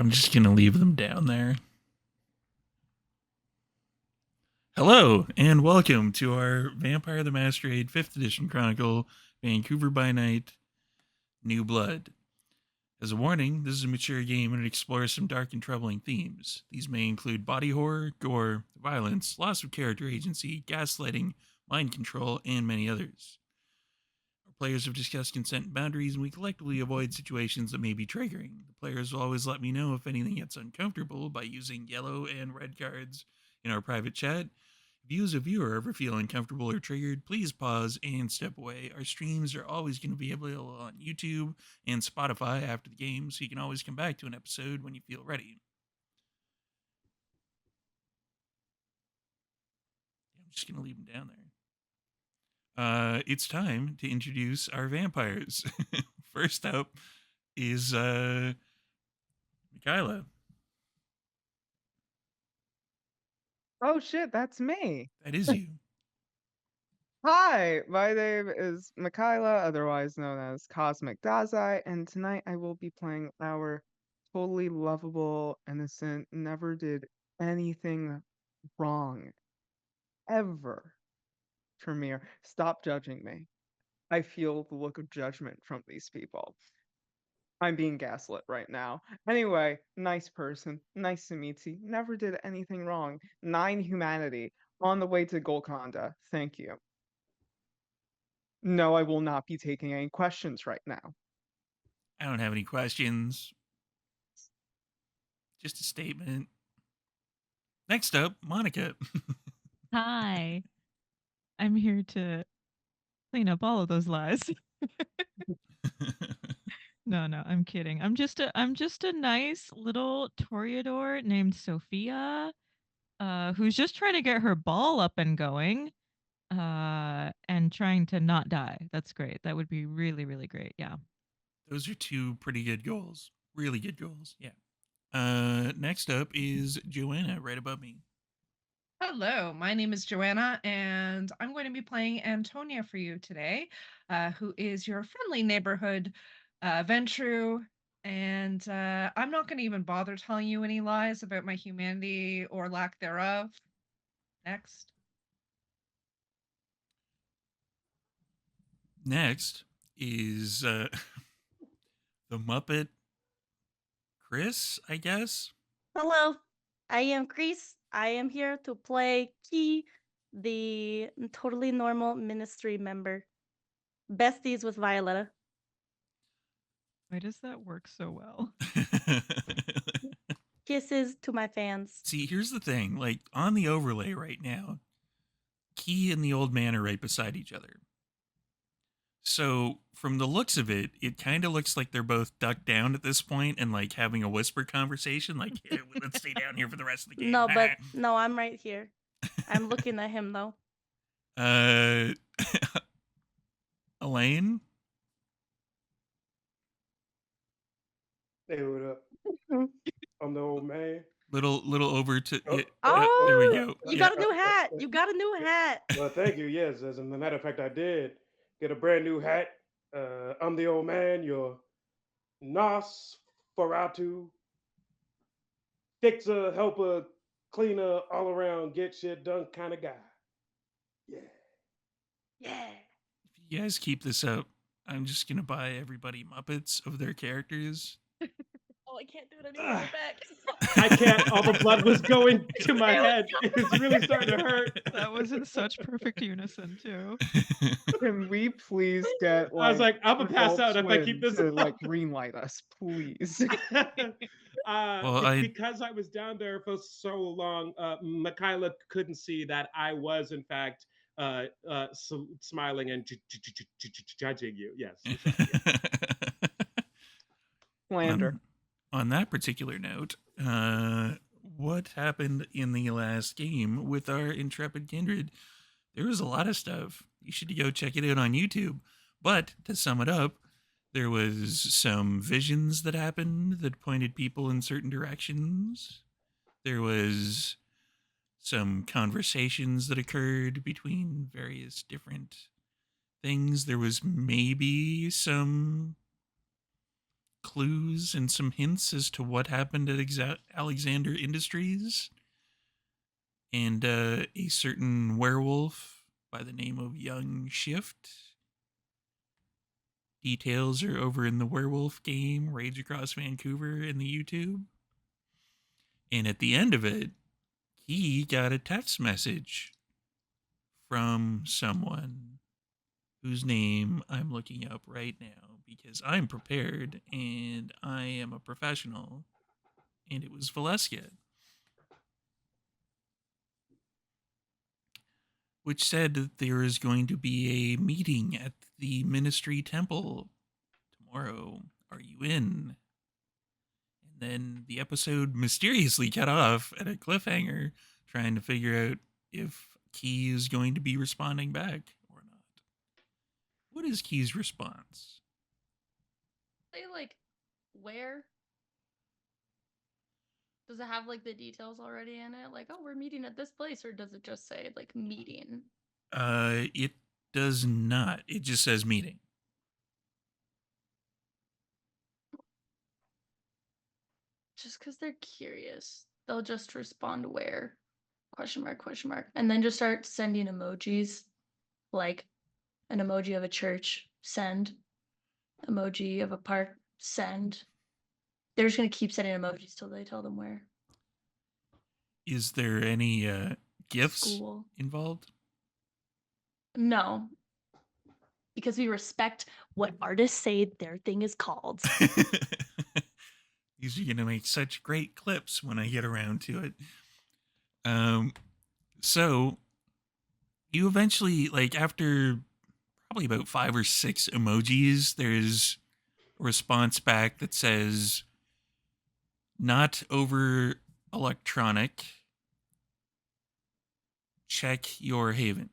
I'm just going to leave them down there. Hello, and welcome to our Vampire the Masquerade 5th Edition Chronicle, Vancouver by Night, New Blood. As a warning, this is a mature game and it explores some dark and troubling themes. These may include body horror, gore, violence, loss of character agency, gaslighting, mind control, and many others. Our players have discussed consent and boundaries, and we collectively avoid situations that may be triggering. The players will always let me know if anything gets uncomfortable by using yellow and red cards in our private chat. If you as a viewer ever feel uncomfortable or triggered, please pause and step away. Our streams are always going to be available on YouTube and Spotify after the game, so you can always come back to an episode when you feel ready. I'm just going to leave them down there. It's time to introduce our vampires. First up is Michaela. Oh shit, that's me. That is you. Hi, my name is Michaela, otherwise known as Cosmic Dazai, and tonight I will be playing our totally lovable, innocent, never did anything wrong ever Tremere. Stop judging me. I feel the look of judgment from these people. I'm being gaslit right now. Anyway, nice person, nice to meet you. Never did anything wrong. 9 humanity on the way to Golconda. Thank you. No, I will not be taking any questions right now. I don't have any questions. Just a statement. Next up, Monica. Hi. I'm here to clean up all of those lies. No, I'm kidding. I'm just a nice little toreador named Sophia, who's just trying to get her ball up and going, and trying to not die. That's great. That would be really, really great. Yeah. Those are two pretty good goals. Really good goals. Yeah. Next up is Joanna, right above me. Hello, my name is Joanna, and I'm going to be playing Antonia for you today, who is your friendly neighborhood Ventru. And I'm not going to even bother telling you any lies about my humanity or lack thereof. Next. Next is the Muppet Chris, I guess. Hello, I am Chris. I am here to play Key, the totally normal ministry member. Besties with Violetta. Why does that work so well? Kisses to my fans. See, here's the thing. Like, on the overlay right now, Key and the old man are right beside each other. So, from the looks of it, it kind of looks like they're both ducked down at this point and like having a whisper conversation, like, hey, let's stay down here for the rest of the game. No, I'm right here. I'm looking at him though. Elaine? Hey, what up? I'm the old man. Little over to it. Oh, there we go. You got a new hat. You got a new hat. Well, thank you. Yes, as a matter of fact, I did get a brand new hat. I'm the old man, your Nosferatu, fixer, helper, cleaner, all around, get shit done kind of guy. Yeah. Yeah. If you guys keep this up, I'm just gonna buy everybody Muppets of their characters. Oh, I can't do it anymore. Back. I can't. All the blood was going to my head. It was really starting to hurt. That was in such perfect unison too. Can we please get I was like, I'm gonna pass Adult out if I Swim keep this to up. like green light us, please. Because I was down there for so long, Michaela couldn't see that I was, in fact, smiling and judging you. Yes. Slander. On that particular note, what happened in the last game with our intrepid kindred? There was a lot of stuff. You should go check it out on YouTube. But to sum it up, there was some visions that happened that pointed people in certain directions. There was some conversations that occurred between various different things. There was maybe some clues and some hints as to what happened at Alexander Industries. And a certain werewolf by the name of Young Shift. Details are over in the werewolf game, Rage Across Vancouver, in the YouTube. And at the end of it, he got a text message from someone whose name I'm looking up right now because I'm prepared and I am a professional. And it was Valeska, which said that there is going to be a meeting at the Ministry Temple tomorrow. Are you in? And then the episode mysteriously cut off at a cliffhanger, trying to figure out if Key is going to be responding back or not. What is Key's response? Say like where? Does it have like the details already in it? Like, oh, we're meeting at this place, or does it just say like meeting? It does not. It just says meeting. Just because they're curious, they'll just respond where? Question mark, question mark. And then just start sending emojis. Like an emoji of a church, send. Emoji of a park, send. They're just gonna keep sending emojis till they tell them where. Is there any gifts School. involved? No. Because we respect what artists say their thing is called. These are going to make such great clips when I get around to it. So you eventually, like after probably about 5 or 6 emojis, there's a response back that says, "Not over electronic. Check your haven."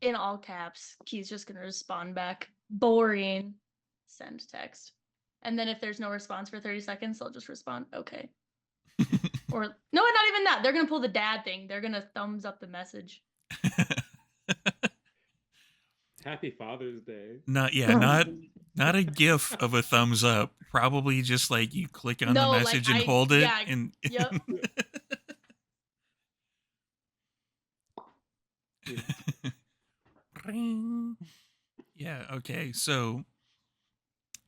In all caps, Key's just gonna respond back. Boring. Send text. And then if there's no response for 30 seconds, they'll just respond, okay. Or no, not even that. They're gonna pull the dad thing. They're gonna thumbs up the message. Happy Father's Day. Not a gif of a thumbs up. Probably just like you click on No, the like, message and hold it. yeah, And yep. Ring. Yeah, okay. So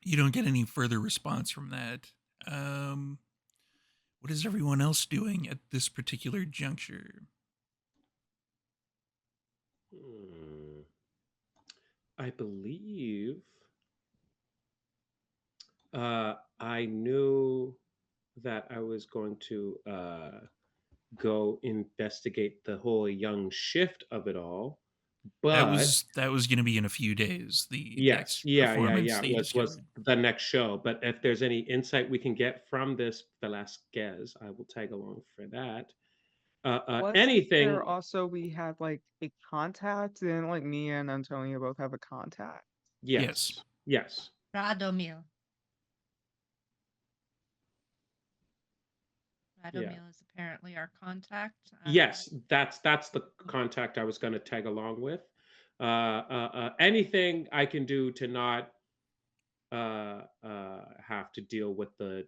you don't get any further response from that. What is everyone else doing at this particular juncture? I believe I knew that I was going to go investigate the whole Young Shift of it all. But that was going to be in a few days. The next yeah. performance Was the next show. But if there's any insight we can get from this Velasquez, I will tag along for that. Anything. There also, we had like a contact, and like me and Antonio both have a contact. Yes. Radomil. Radomil is apparently our contact. Yes, that's the contact I was going to tag along with. Anything I can do to not have to deal with the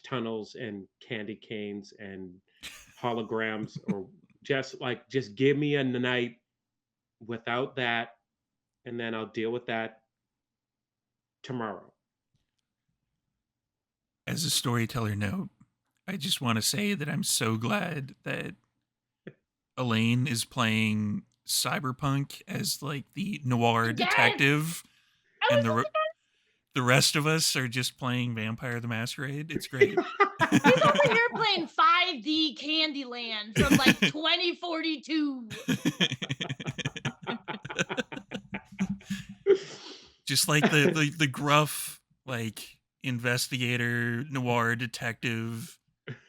tunnels and candy canes and holograms, or just give me a night without that, and then I'll deal with that tomorrow. As a storyteller note, I just want to say that I'm so glad that Elaine is playing Cyberpunk as like the noir detective, and the rest of us are just playing Vampire the Masquerade. It's great. He's over here playing 5D Candyland from like 2042. Just like the gruff like investigator noir detective,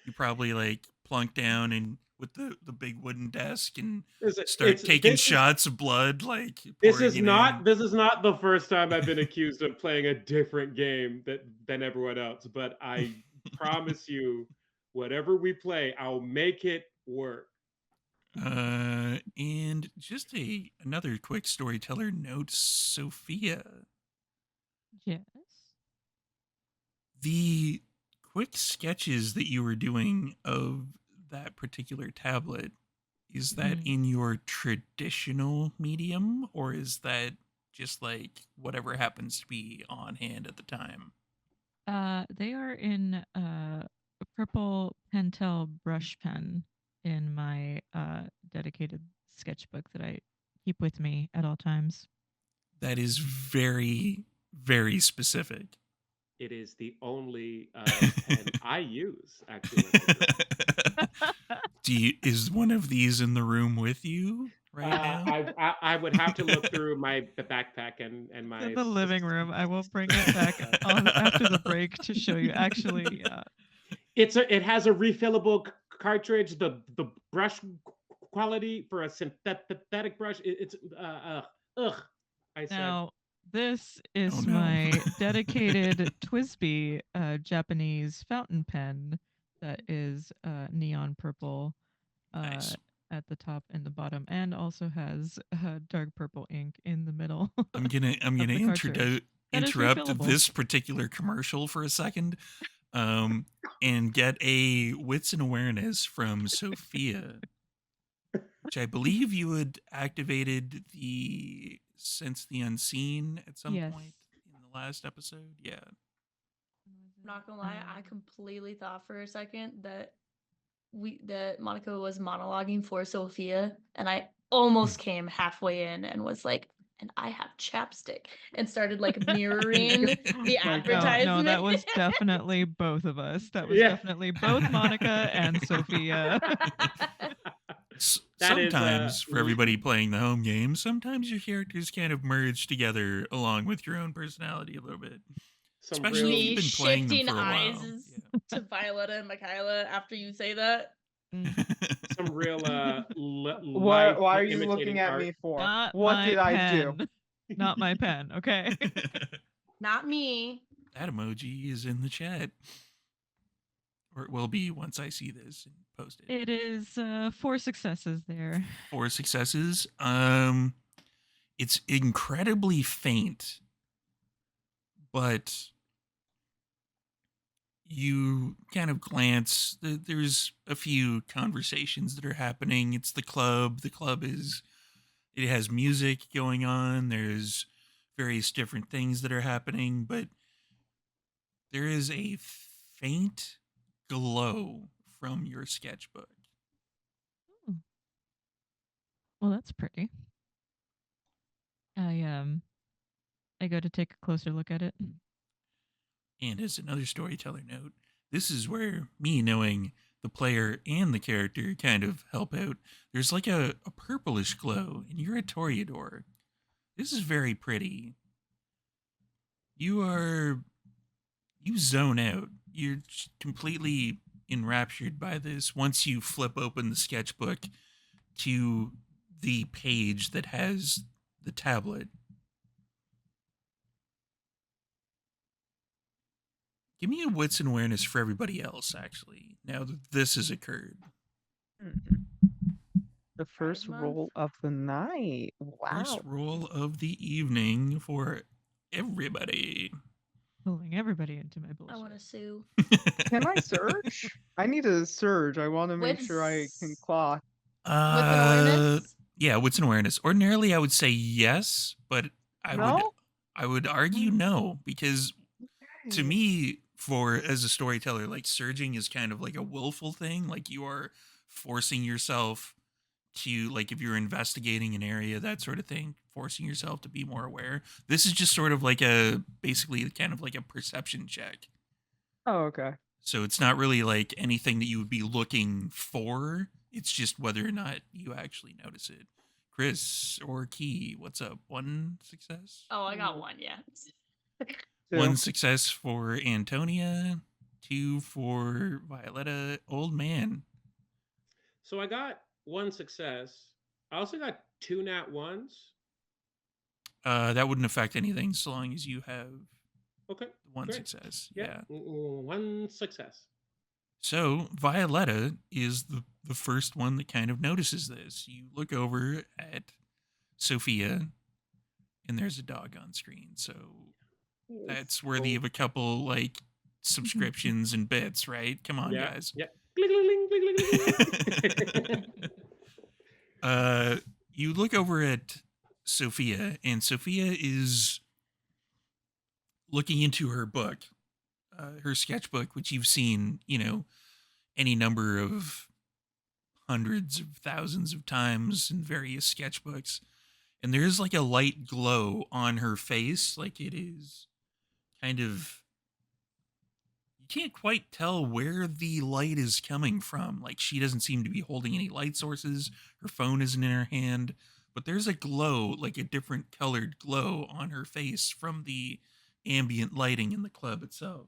you probably like plunk down and with the big wooden desk and start taking shots of blood. Like this is not the first time I've been accused of playing a different game than everyone else. But I promise you, whatever we play, I'll make it work. And just another quick storyteller note, Sophia. Yes. The quick sketches that you were doing of that particular tablet, is that Mhm. in your traditional medium, or is that just like whatever happens to be on hand at the time? They are in a purple Pentel brush pen in my dedicated sketchbook that I keep with me at all times. That is very, very specific. It is the only pen I use, actually. When I draw. Is one of these in the room with you right now? I would have to look through my backpack and It's my in the living room. I will bring it back after the break to show you. Actually, yeah. It has a refillable cartridge. The brush quality for a synthetic brush. It's ugh. I said Now, this is Oh, no. my dedicated TWSBI Japanese fountain pen that is neon purple Nice. at the top and the bottom, and also has dark purple ink in the middle. I'm gonna of the cartridge. That is interrupt refillable. this particular commercial for a second, and get a wits and awareness from Sophia, which I believe you had activated the Sense the Unseen at some Yes. point in the last episode. Yeah. Not gonna lie, I Um, completely thought for a second that Monica was monologuing for Sophia, and I almost came halfway in and was like, and I have chapstick, and started like mirroring the My God. advertisement. No, that was definitely both of us. That was Yeah. definitely both Monica and Sophia. That is, Sometimes, for everybody playing the home game, sometimes your characters kind of merge together along with your own personality a little bit. some Especially if real you've been playing them shifting for a while. eyes to Violetta and Michaela after you say that. some real Why life are you imitating looking at art. me for? Not What my did I do? pen. Not my pen, okay? Not me. That emoji is in the chat. Or it will be once I see this and post it. It is 4 successes there. 4 successes. It's incredibly faint, but you kind of glance. There's a few conversations that are happening. It's the club. The club it has music going on. There's various different things that are happening, but there is a faint glow from your sketchbook. Hmm. Well, that's pretty. I go to take a closer look at it. And as another storyteller note, this is where me knowing the player and the character kind of help out. There's like a purplish glow, and you're a Toreador. This is very pretty. You zone out. You're completely enraptured by this once you flip open the sketchbook to the page that has the tablet. Give me a wits and awareness for everybody else, actually, now that this has occurred. The first month. roll of the night. First Wow. roll of the evening for everybody. Pulling everybody into my bullshit. I want to sue. Can I surge? I need to surge. I want to make sure I can Wits- clock. With an awareness? Yeah, wits and awareness. Ordinarily, I would say yes, but No? I would argue no, because to Okay. me, as a storyteller, like surging is kind of like a willful thing. Like you are forcing yourself to, like, if you're investigating an area, that sort of thing, forcing yourself to be more aware. This is just sort of like basically kind of like a perception check. Oh, okay. So it's not really like anything that you would be looking for. It's just whether or not you actually notice it. Chris or Key, what's up? 1 success? Oh, I got one, yeah. 1 Two. success for Antonia, 2 for Violetta. Old man. So I got 1 success. I also got 2 nat ones. That wouldn't affect anything so long as you have Okay. 1 great. success. Yeah. Yeah. 1 success. So Violetta is the first one that kind of notices this. You look over at Sophia, and there's a dog on screen. So Yes. that's worthy of a couple like subscriptions and bits, right? Come on, Yeah, guys. yeah. Gling, gling, gling, gling, gling, gling, gling. uh, you look over at Sophia, and Sophia is looking into her book, her sketchbook, which you've seen, any number of hundreds of thousands of times in various sketchbooks. And there's like a light glow on her face, like it is kind of, you can't quite tell where the light is coming from. Like she doesn't seem to be holding any light sources. Her phone isn't in her hand, but there's a glow, like a different colored glow on her face from the ambient lighting in the club itself.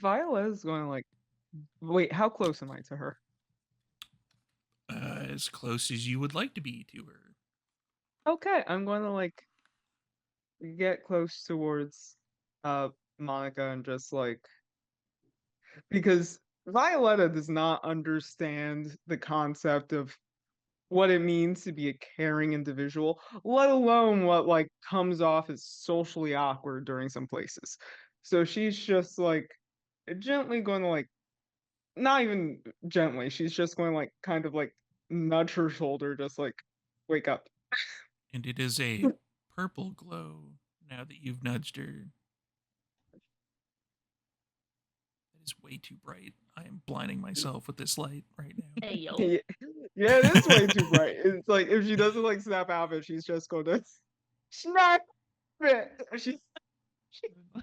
Viola's going like, wait, how close am I to her? As close as you would like to be to her. Okay, I'm going to like get close towards uh Monica and just like, because Violetta does not understand the concept of what it means to be a caring individual, let alone what like comes off as socially awkward during some places. So she's just like gently going to like, not even gently, she's just going like kind of like nudge her shoulder, just like wake up. And it is a purple glow now that you've nudged her. That is way too bright. I am blinding myself with this light right now. Hey yo. Yeah, yeah, it is way too bright. It's like if she doesn't like snap out of it, she's just going to snap it.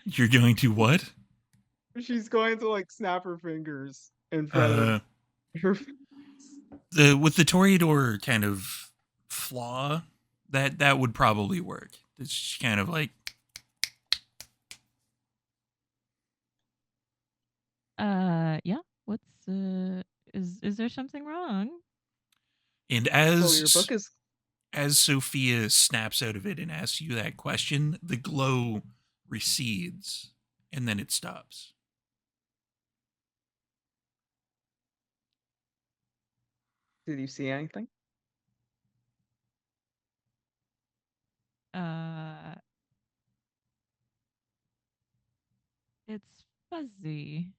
You're going to what? She's going to like snap her fingers in front of Uh, her. with the Toreador kind of flaw, that would probably work. It's kind of like, Yeah. What's is there something wrong? and Well, your book is. as Sophia snaps out of it and asks you that question, the glow recedes and then it stops. Did you see anything? Uh it's fuzzy.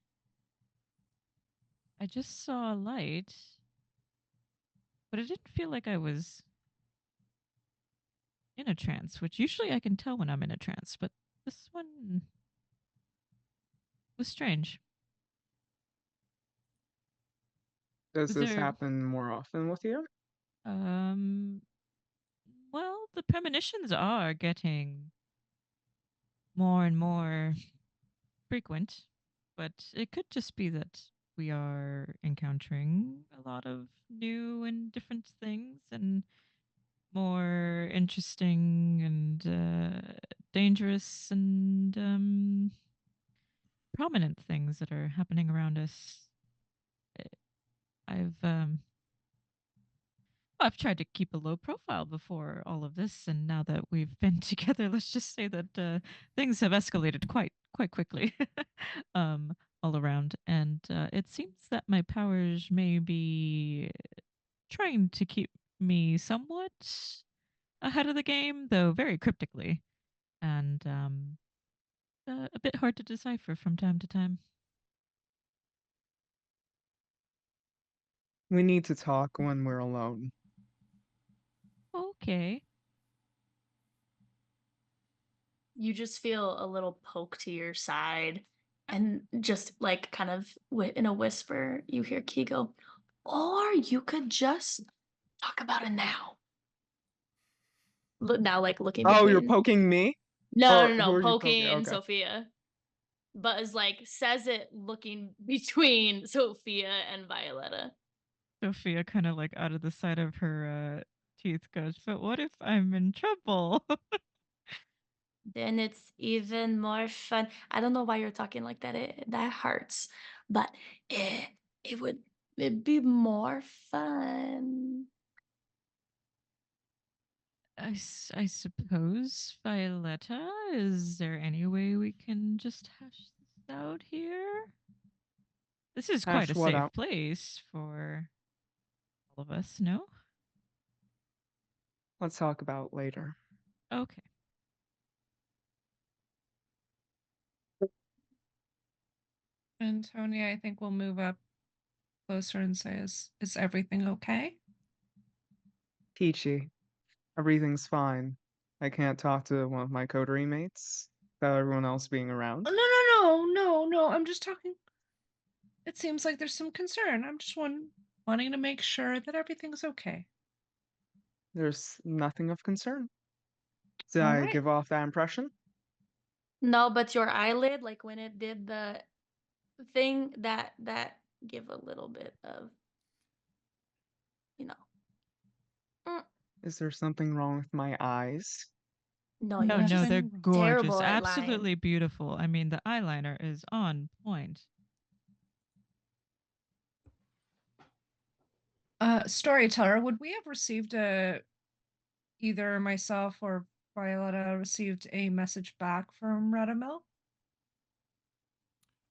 I just saw a light, but it didn't feel like I was in a trance, which usually I can tell when I'm in a trance, but this one was strange. Does Was this there happen more often with you? um well, the premonitions are getting more and more frequent, but it could just be that we are encountering a lot of new and different things and more interesting and dangerous and prominent things that are happening around us. Uh, I've I've tried to keep a low profile before all of this, and now that we've been together, let's just say that things have escalated quite quickly, um, all around. And it seems that my powers may be trying to keep me somewhat ahead of the game, though very cryptically, and a bit hard to decipher from time to time. We need to talk when we're alone. Okay. You just feel a little poke to your side, and just like kind of in a whisper, you hear Key go, or you could just talk about it now. Look now, like looking Oh, you're between. poking me? No, Or no, who no, are you poking? poking Okay. Sophia. But is like says it looking between Sophia and Violetta. Sophia kind of like out of the side of her teeth goes, but what if I'm in trouble? Then it's even more fun. I don't know why you're talking like that. That hurts, but it would it'd be more fun. I suppose, Violetta, is there any way we can just hash this out here? This is quite Hash a what safe out? place for all of us, no? Let's talk about later. Okay. Antonia, I think we'll move up closer and say, is everything okay? Peachy, everything's fine. I can't talk to one of my coterie mates without everyone else being around. Oh, no. I'm just talking. It seems like there's some concern. I'm just wanting to make sure that everything's okay. There's nothing of concern. Did All I right. give off that impression? No, but your eyelid, like when it did the thing, that give a little bit of, you know. Mm. Is there something wrong with my eyes? No, you No, have no, they're Nothing wrong. gorgeous. terrible at lying. Absolutely beautiful. I mean, the eyeliner is on point. Storyteller, would we have received either myself or Violetta received a message back from Radamel?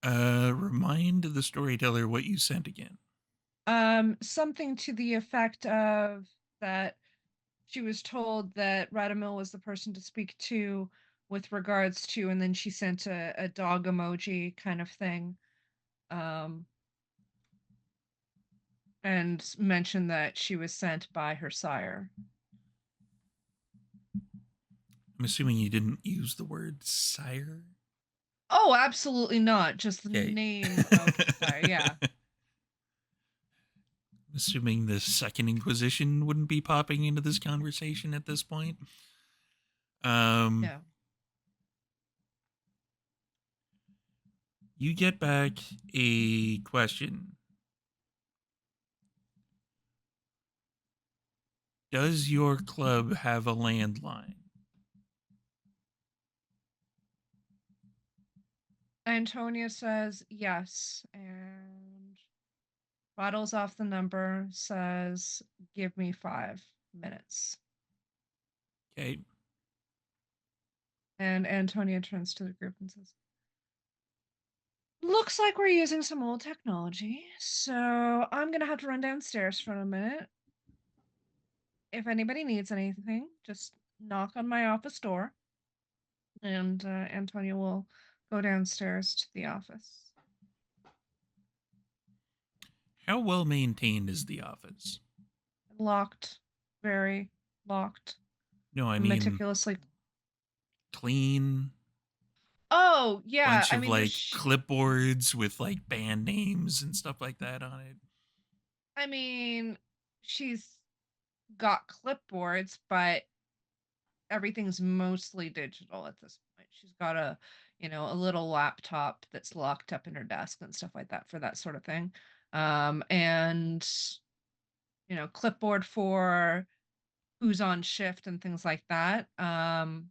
Remind the storyteller what you sent again. Something to the effect of that she was told that Radamil was the person to speak to with regards to, and then she sent a dog emoji kind of thing. And mentioned that she was sent by her sire. I'm assuming you didn't use the word sire. Oh, absolutely not. Just the Okay. name of the sire. Yeah. I'm assuming the Second Inquisition wouldn't be popping into this conversation at this point. Yeah. You get back a question. Does your club have a landline? Antonia says yes, and rattles off the number, says, "Give me 5 minutes." Okay. And Antonia turns to the group and says, "Looks like we're using some old technology, so I'm gonna have to run downstairs for a minute. If anybody needs anything, just knock on my office door, and Antonia will go downstairs to the office." How well maintained is the office? Locked, very locked, No, I mean meticulously. clean. Oh yeah, Bunch I of mean, like clipboards with like band names and stuff like that on it. I mean, she's got clipboards, but everything's mostly digital at this point. She's got a little laptop that's locked up in her desk and stuff like that for that sort of thing. And clipboard for who's on shift and things like that. And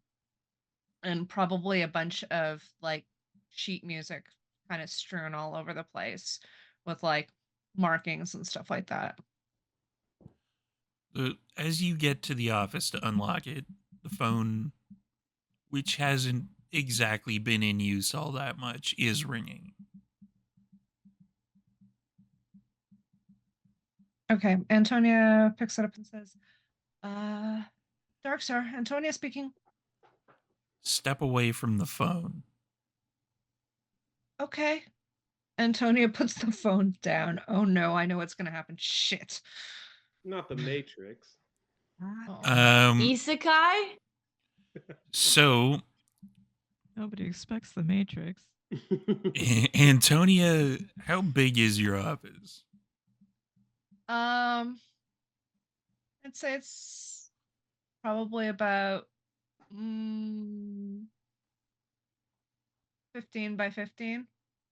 probably a bunch of like sheet music kind of strewn all over the place with like markings and stuff like that. As you get to the office to unlock it, the phone, which hasn't exactly been in use all that much, is ringing. Okay, Antonia picks it up and says, Dark Sir, Antonia speaking. Step away from the phone. Okay. Antonia puts the phone down. Oh no, I know what's gonna happen. Shit. Not the Matrix. Oh. Isekai? So Nobody expects the Matrix. Antonia, how big is your office? I'd say it's probably about 15 by 15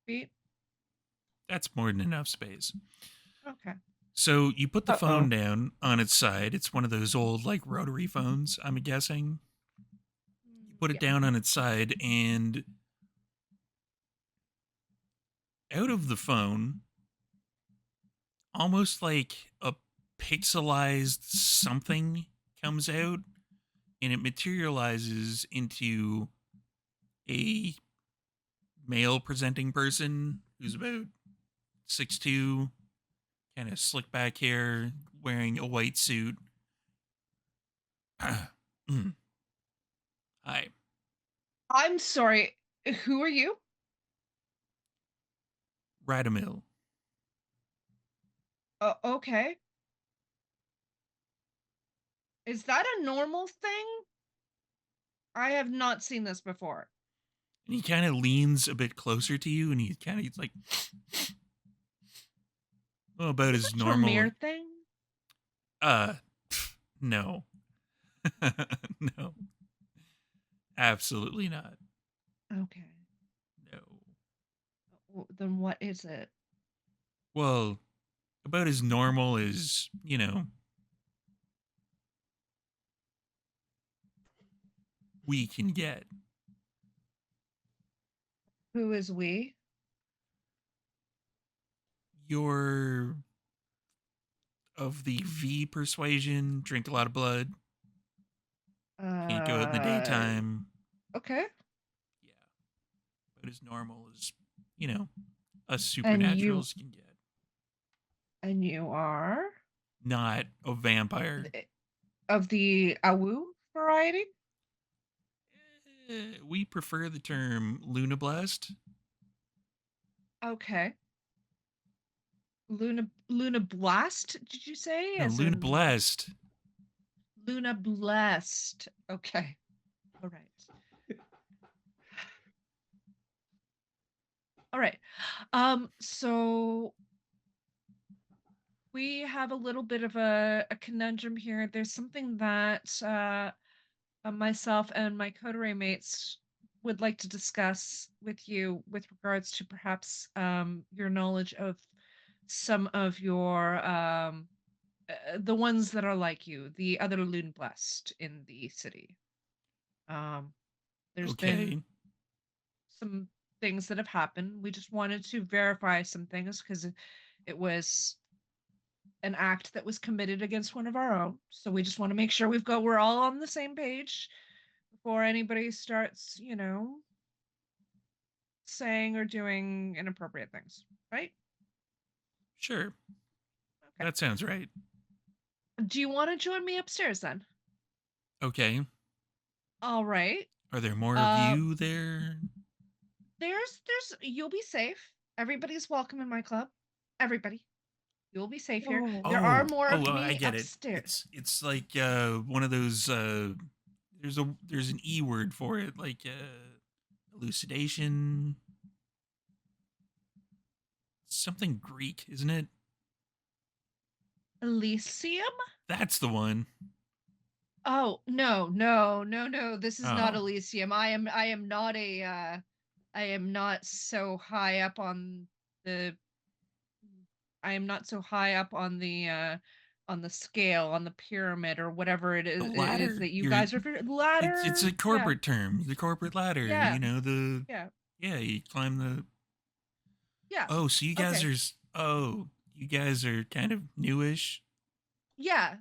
feet. That's more than enough space. Okay. So you put the Uh-oh. phone down on its side. It's one of those old like rotary phones, I'm guessing. You put it down on its side, and out of the phone, almost like a pixelized something comes out, and it materializes into a male presenting person who's about 6'2", kind of slick back hair, wearing a white suit. Hi. I'm sorry. Who are you? Radamil. Okay. Is that a normal thing? I have not seen this before. And he kind of leans a bit closer to you, and he's like, well, about Is as this a normal. Tremere thing? No. No. Absolutely not. Okay. No. Then what is it? Well, about as normal as, we can get. Who is we? You're of the V persuasion, drink a lot of blood, can't go out in the daytime. Okay. Yeah. About as normal as, us And you supernaturals can get. and you are Not a vampire. of the Awu variety? We prefer the term Lunablast. Okay. Luna Blast, did you say? No, Lunablast. Luna Blessed. Okay. All right. All right. So we have a little bit of a conundrum here. There's something that myself and my coterie mates would like to discuss with you with regards to perhaps your knowledge of some of your the ones that are like you, the other Loon Blessed in the city. There's been some things that have happened. We just wanted to verify some things because it was an act that was committed against one of our own. So we just want to make sure we're all on the same page before anybody starts, saying or doing inappropriate things, right? Sure. Okay. That sounds right. Do you want to join me upstairs then? Okay. All right. Are there more of you there? There's you'll be safe. Everybody's welcome in my club. Everybody. You'll be safe here. There are more of me I get upstairs. It's like one of those there's an E word for it, like elucidation. Something Greek, isn't it? Elysium? That's the one. Oh, no. This is not Elysium. I am not a I am not so high up on the I am not so high up on the scale, on the pyramid or whatever it is that you guys are ladder. It's a corporate term. The corporate ladder. Yeah. Yeah, you climb the. Yeah. Oh, so you guys you guys are kind of newish. Yeah.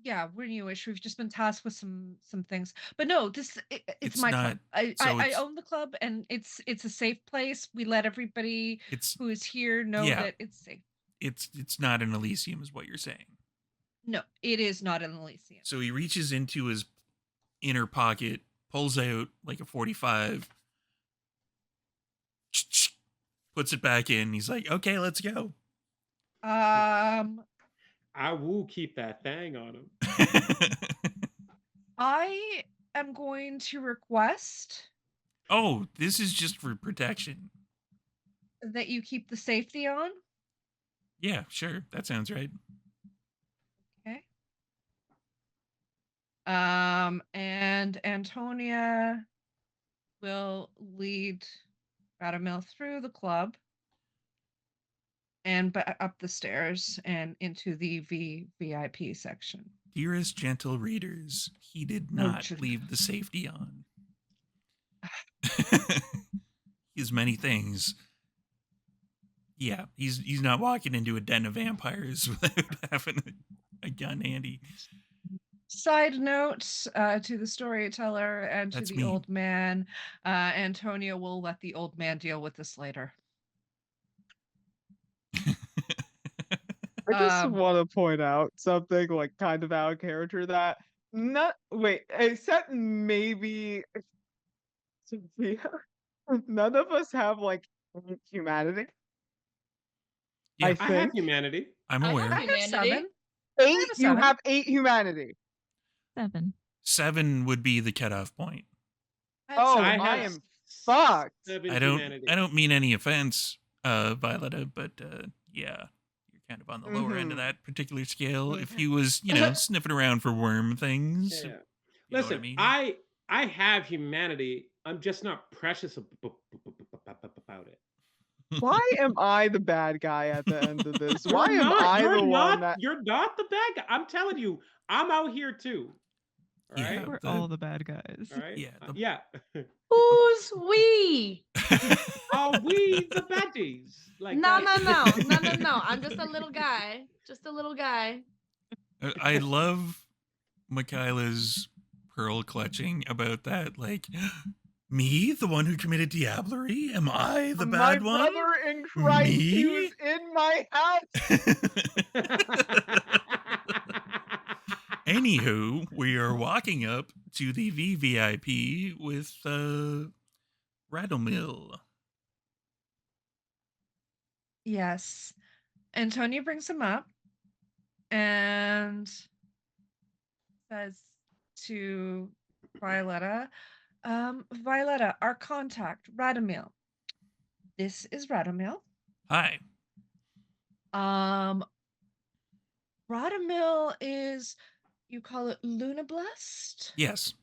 Yeah, we're newish. We've just been tasked with some things. But no, it's my club. I own the club and it's a safe place. We let everybody who is here know that it's safe. It's not an Elysium is what you're saying. No, it is not an Elysium. So he reaches into his inner pocket, pulls out like a 45, puts it back in. He's like, "Okay, let's go." I will keep that thing on him. I am going to request. Oh, this is just for protection. That you keep the safety on? Yeah, sure. That sounds right. Okay. And Antonia will lead Radamil through the club and up the stairs and into the VIP section. Dearest gentle readers, he did not leave the safety on. He has many things. Yeah, he's not walking into a den of vampires without having a gun handy. Side note to the storyteller and to That's the me. old man, Antonia will let the old man deal with this later. I just Um, want to point out something like kind of out of character that except maybe Sophia, none of us have like humanity. Yeah. I I have think humanity. I'm I have aware. I have humanity. 7. eight. a You 7. have 8 humanity. 7. 7 would be the cutoff point. I have Oh, 7. I I have am fucked. 7 I humanity. don't mean any offense, Violetta, but yeah, you're kind of on the lower end of Mhm. that particular scale. If Mhm. he was, sniffing around for worm things, Yeah. you know what Listen, I mean? I have humanity. I'm just not precious about it. Why am I the bad guy at the end of this? Why You're am not. I You're the one not. that? You're not the bad guy. I'm telling you, I'm out here too. All Yeah, right. We're all the bad guys. All right. yeah, Yeah. Who's we? Are we the baddies? Like No, that? no, no, no, no, no. I'm just a little guy. Just a little guy. I love Michaela's pearl clutching about that. Like, me, the one who committed diablerie? Am I the My bad one? brother in Christ, he was Me? in my house. Anywho, we are walking up to the VVIP with Radomil. Yes. Antonia brings him up and says to Violetta, Violetta, our contact, Radomil. This is Radomil. Hi. Radomil is, you call it Luna Blessed? Yes.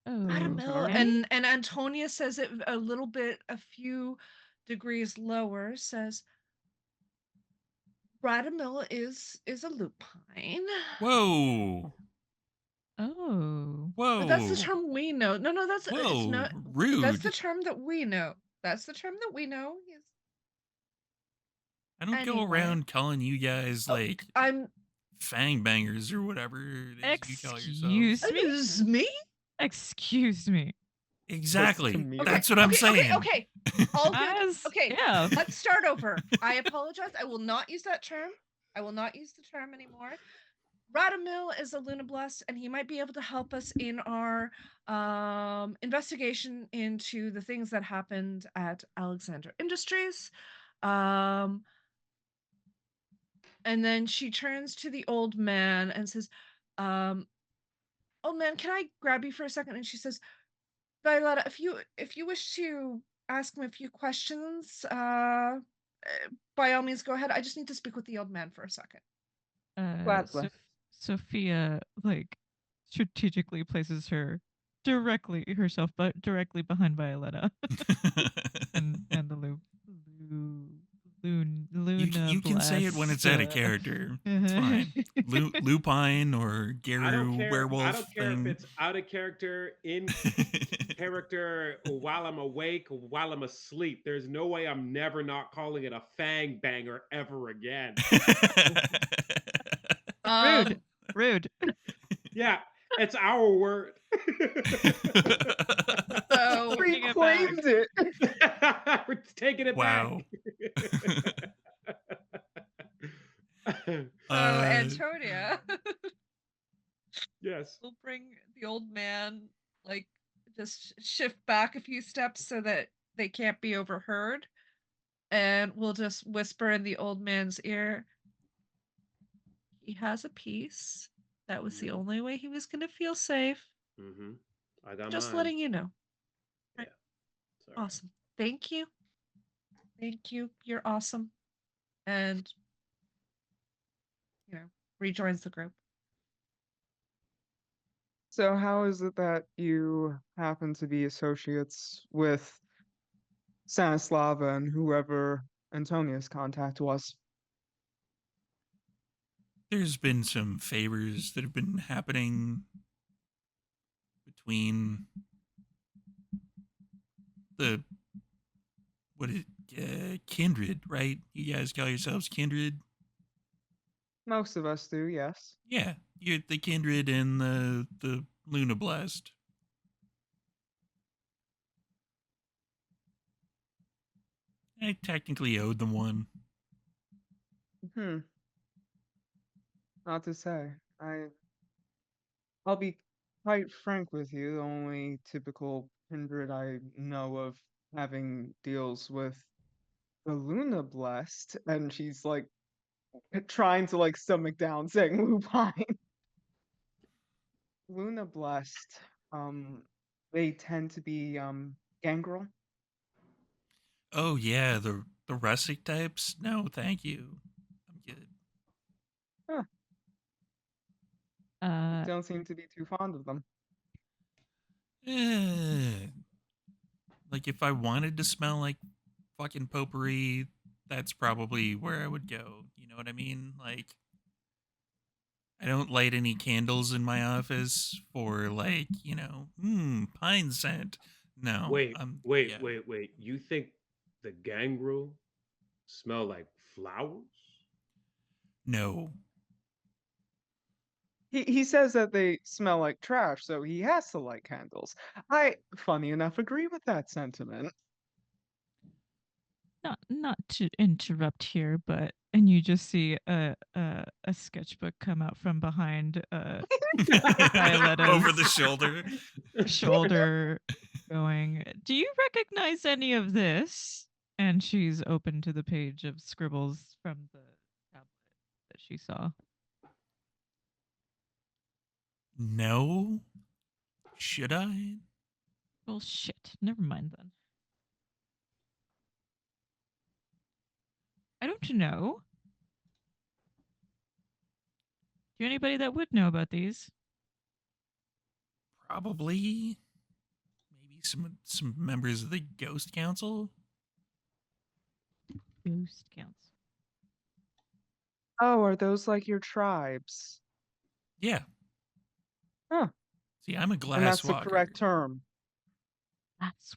Radomil, Okay. and Antonia says it a little bit, a few degrees lower, says Radomil is a lupine. Whoa. Oh. Whoa. That's the term we know. No, that's it's Whoa. not. Rude. That's the term that we know. That's the term that we know. Yes. I don't go Anyway. around calling you guys like I'm. fang bangers or whatever it is you call yourselves. Excuse me? Me? Excuse me. Exactly. me. Okay, That's what I'm saying. Okay. All good. As, Okay. yeah. Let's start over. I apologize. I will not use that term. I will not use the term anymore. Radomil is a Lunabless, and he might be able to help us in our investigation into the things that happened at Alexander Industries. And then she turns to the old man and says, old man, can I grab you for a second? And she says, Violetta, if you wish to ask him a few questions, by all means, go ahead. I just need to speak with the old man for a second. Gladly. Sophia like strategically places herself but directly behind Violetta and the Luna You can say it when it's out of character. It's fine. Lupine or I don't Garu care. werewolf I don't care thing. if it's out of character, in character, while I'm awake, while I'm asleep. There's no way I'm never not calling it a fang banger ever again. Rude. Yeah, it's our word. So We claimed it. We're taking it Wow. Antonia Yes. will bring the old man, like, just shift back a few steps so that they can't be overheard. And we'll just whisper in the old man's ear, he has a piece. That was the only way he was going to feel safe. Mm-hmm. I got Just mine. letting you know. Yeah. Sorry. Awesome. Thank you. Thank you. You're awesome. And, rejoins the group. So how is it that you happen to be associates with Stanislava and whoever Antonia's contact was? There's been some favors that have been happening between the kindred, right? You guys call yourselves kindred. Most of us do, yes. Yeah, you're the kindred and the Luna Blast. I technically owed them one. Hmm. Not to say. I'll be quite frank with you. The only typical kindred I know of having deals with the Luna Blessed, and she's like trying to like stomach down saying lupine. Luna Blessed, they tend to be gangrel. Oh yeah, the rustic types. No, thank you. I'm good. Huh, Uh, don't seem to be too fond of them. Eh, like if I wanted to smell like fucking potpourri, that's probably where I would go. You know what I mean? Like I don't light any candles in my office for like, pine scent. No, Wait, wait, yeah. wait, wait. You think the gangrel smell like flowers? No. He says that they smell like trash, so he has to light candles. I, funny enough, agree with that sentiment. not to interrupt here, but and you just see a sketchbook come out from behind Over the Violetta's shoulder. shoulder going, "Do you recognize any of this?" And she's open to the page of scribbles from the tablet that she saw. No. Should I? Well, shit. Never mind then. I don't know. Do you know anybody that would know about these? Probably. Maybe some members of the Ghost Council. Ghost counts. Oh, are those like your tribes? Yeah. Huh. See, I'm a And glass that's the walker. correct term. That's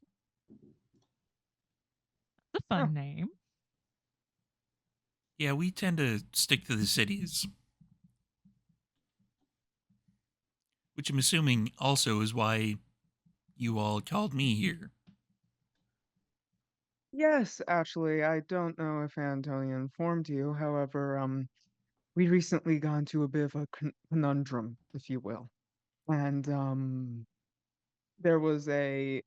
a Huh. fun name. Yeah, we tend to stick to the cities. Which I'm assuming also is why you all called me here. Yes, actually, I don't know if Antonia informed you. However, we recently got into a bit of a conundrum, if you will. And there was a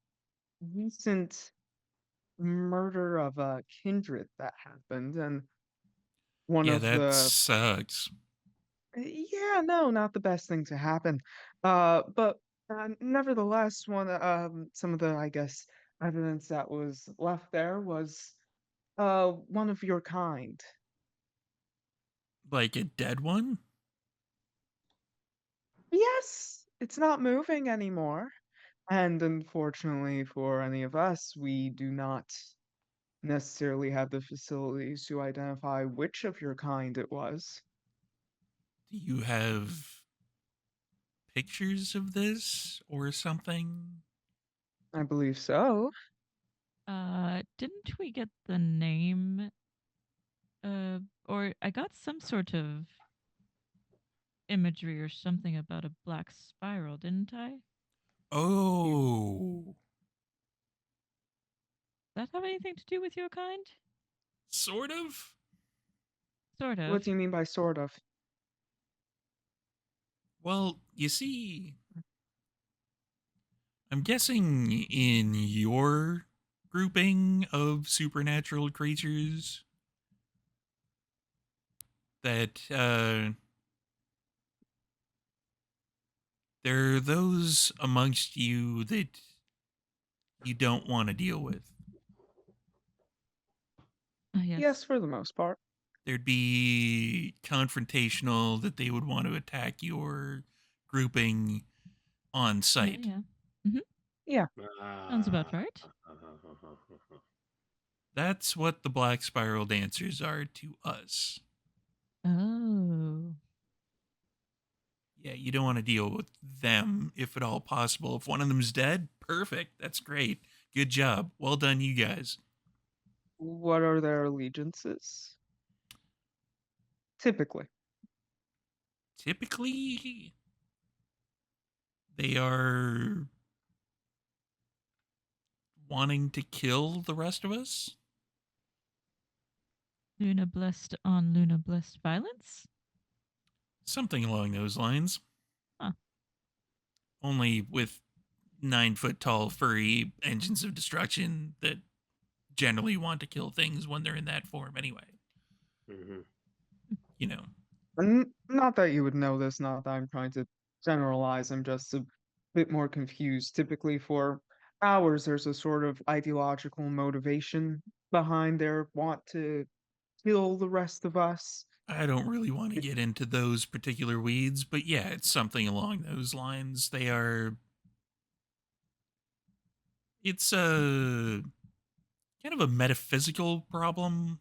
recent murder of a kindred that happened, and one Yeah, of that the sucks. yeah, no, not the best thing to happen. But nevertheless, some of the, I guess, evidence that was left there was one of your kind. Like a dead one? Yes, it's not moving anymore. And unfortunately for any of us, we do not necessarily have the facilities to identify which of your kind it was. Do you have pictures of this or something? I believe so. Didn't we get the name? Or I got some sort of imagery or something about a black spiral, didn't I? Oh, Does that have anything to do with your kind? sort of. Sort What of. do you mean by sort of? Well, you see, I'm guessing in your grouping of supernatural creatures that there are those amongst you that you don't want to deal with. Yes. Yes, for the most part. There'd be confrontational that they would want to attack your grouping on Yeah, site. yeah. Mm-hmm. Yeah. Sounds about right. That's what the Black Spiral Dancers are to us. Oh. Yeah, you don't want to deal with them if at all possible. If one of them's dead, perfect. That's great. Good job. Well done, you guys. What are their allegiances? Typically. typically they are wanting to kill the rest of us. Luna blessed on Luna blessed violence? Something along those lines. Huh. Only with 9-foot tall furry engines of destruction that generally want to kill things when they're in that form anyway. Mhm. You know. And not that you would know this, not that I'm trying to generalize, I'm just a bit more confused. Typically, for ours, there's a sort of ideological motivation behind their want to kill the rest of us. I don't really want to get into those particular weeds, but yeah, it's something along those lines. It's a kind of a metaphysical problem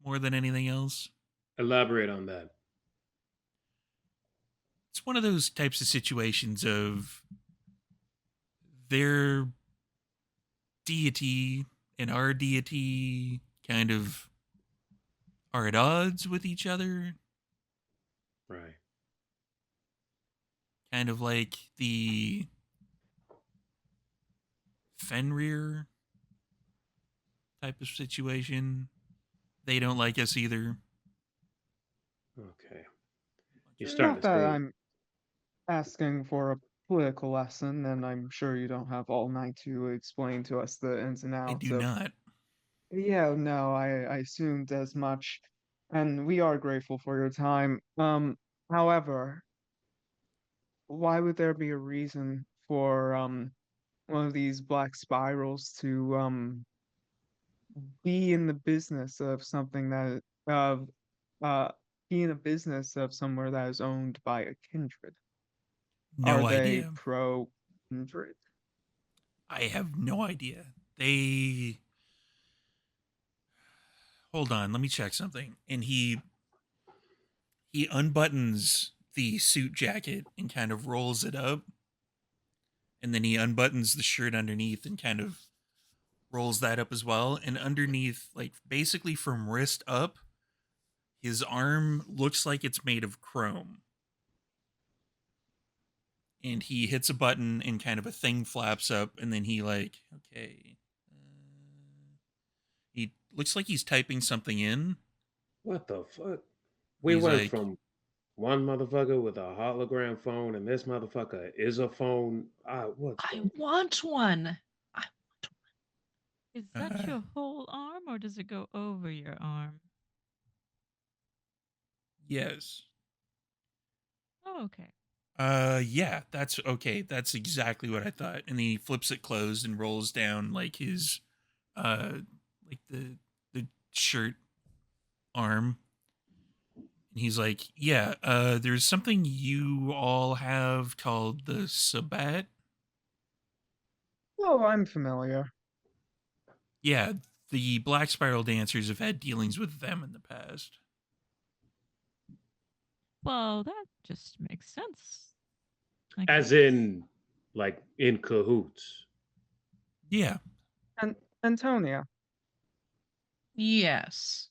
more than anything else. Elaborate on that. It's one of those types of situations of their deity and our deity kind of are at odds with each other. Right. Kind of like the Fenrir type of situation. They don't like us either. Okay. You're starting Not to that say I'm asking for a political lesson, and I'm sure you don't have all night to explain to us the ins and I outs do of. not. Yeah, no, I assumed as much, and we are grateful for your time. However, why would there be a reason for one of these black spirals to be in the business of something that of uh be in a business of somewhere that is owned by a kindred? Are No they idea. pro kindred? I have no idea. They hold on, let me check something. And he unbuttons the suit jacket and kind of rolls it up. And then he unbuttons the shirt underneath and kind of rolls that up as well. And underneath, like basically from wrist up, his arm looks like it's made of chrome. And he hits a button and kind of a thing flaps up. And then he, like, okay. He looks like he's typing something in. what the fuck? We He's went like, from one motherfucker with a hologram phone, and this motherfucker is a phone. What I the? want one. Is that uh, your whole arm or does it go over your arm? yes. Oh, okay. Yeah, that's okay. That's exactly what I thought. And then he flips it closed and rolls down like his, uh, like the shirt arm. And he's like, yeah, there's something you all have called the Sabbat. Oh, I'm familiar. Yeah, the Black Spiral dancers have had dealings with them in the past. Well, that just makes sense. I As guess. in, like in cahoots. Yeah, And Antonia, Yes.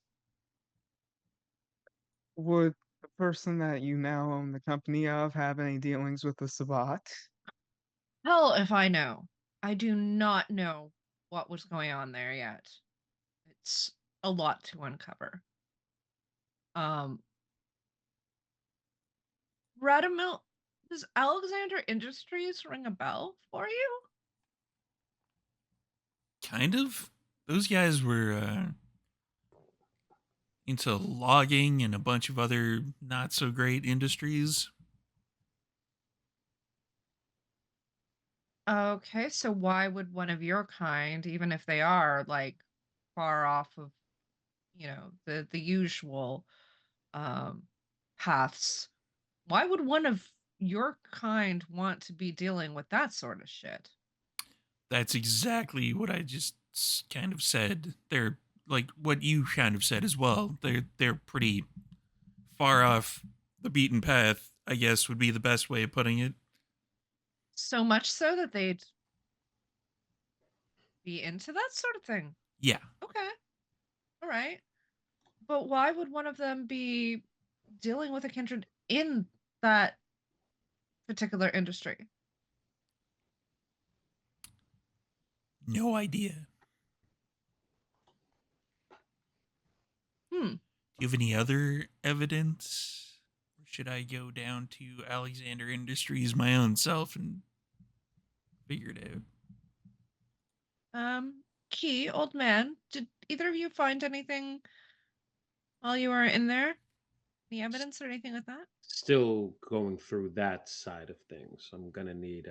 would the person that you now own the company of have any dealings with the Sabbat? Hell if I know. I do not know what was going on there yet. It's a lot to uncover. Um, Radamil, does Alexander Industries ring a bell for you? kind of. Those guys were into logging and a bunch of other not so great industries. Okay, so why would one of your kind, even if they are like far off of, the usual um paths, why would one of your kind want to be dealing with that sort of shit? That's exactly what I just kind of said. They're like what you kind of said as well. They're pretty far off the beaten path, I guess would be the best way of putting it. So much so that they'd be into that sort of thing. Yeah. Okay. All right. But why would one of them be dealing with a kindred in that particular industry? No idea. Hmm. Do you have any other evidence? Or should I go down to Alexander Industries my own self and figure it out? Key, old man, did either of you find anything while you were in there? Any evidence or anything like that? Still going through that side of things. I'm gonna need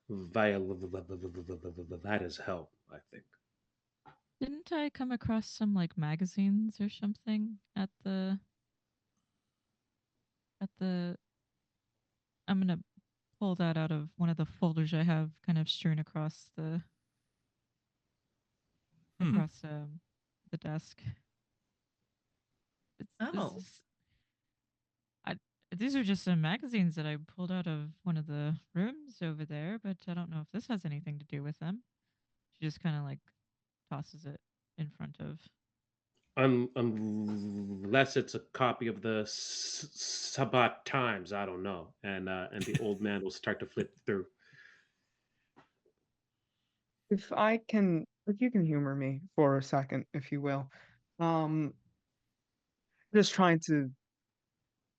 Violeta's help, I think. Didn't I come across some like magazines or something at the I'm gonna pull that out of one of the folders I have kind of strewn across the Hmm. the desk. This Oh. is these are just some magazines that I pulled out of one of the rooms over there, but I don't know if this has anything to do with them. She just kind of like tosses it in front of. Unless it's a copy of the Sabbat Times, I don't know. And the old man will start to flip through. If you can humor me for a second, if you will. Um, just trying to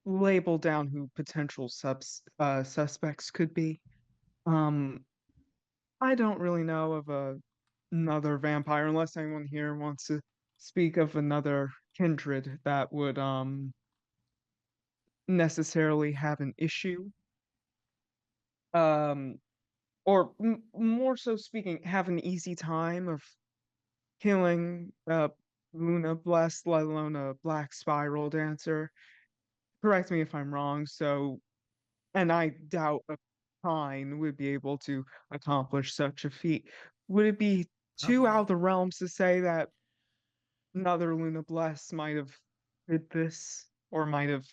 label down who potential suspects could be. Um, I don't really know of another vampire unless anyone here wants to speak of another kindred that would necessarily have an issue. Um, or more so speaking, have an easy time of killing Luna Blessed, let alone a Black Spiral dancer. Correct me if I'm wrong. So, and I doubt a Pine would be able to accomplish such a feat. Would it be Probably too out not. of the realms to say that another Luna Bless might have did this, or might have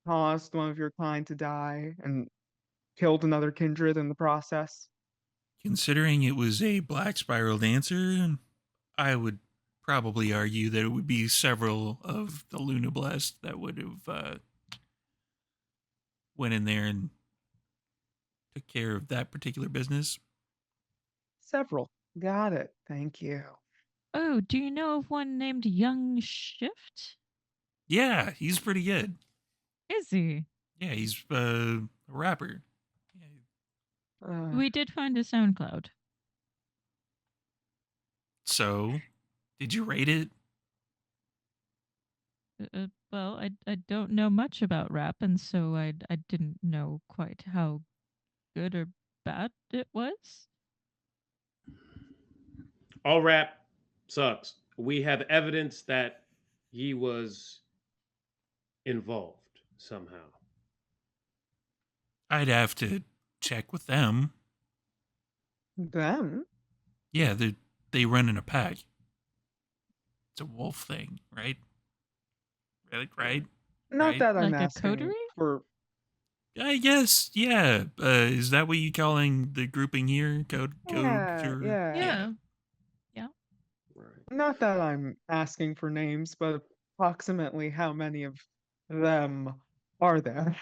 caused one of your kind to die and killed another kindred in the process? Considering it was a Black Spiral dancer, I would probably argue that it would be several of the Luna Blast that would have went in there and took care of that particular business. Several. Got it. Thank you. Oh, do you know of one named Young Shift? Yeah, he's pretty good. Is he? Yeah, he's a rapper. Yeah. Uh, We did find a SoundCloud. So, did you rate it? Well, I don't know much about rap, and so I didn't know quite how good or bad it was. All rap sucks. We have evidence that he was involved somehow. I'd have to check with them. them? Yeah, they run in a pack. It's a wolf thing, right? Right? Not Right? that I'm Like a asking coterie? for. I guess, yeah. Is that what you calling the grouping here? Code, Yeah, or yeah. yeah. Yeah. Yeah. Right. Not that I'm asking for names, but approximately how many of them are there?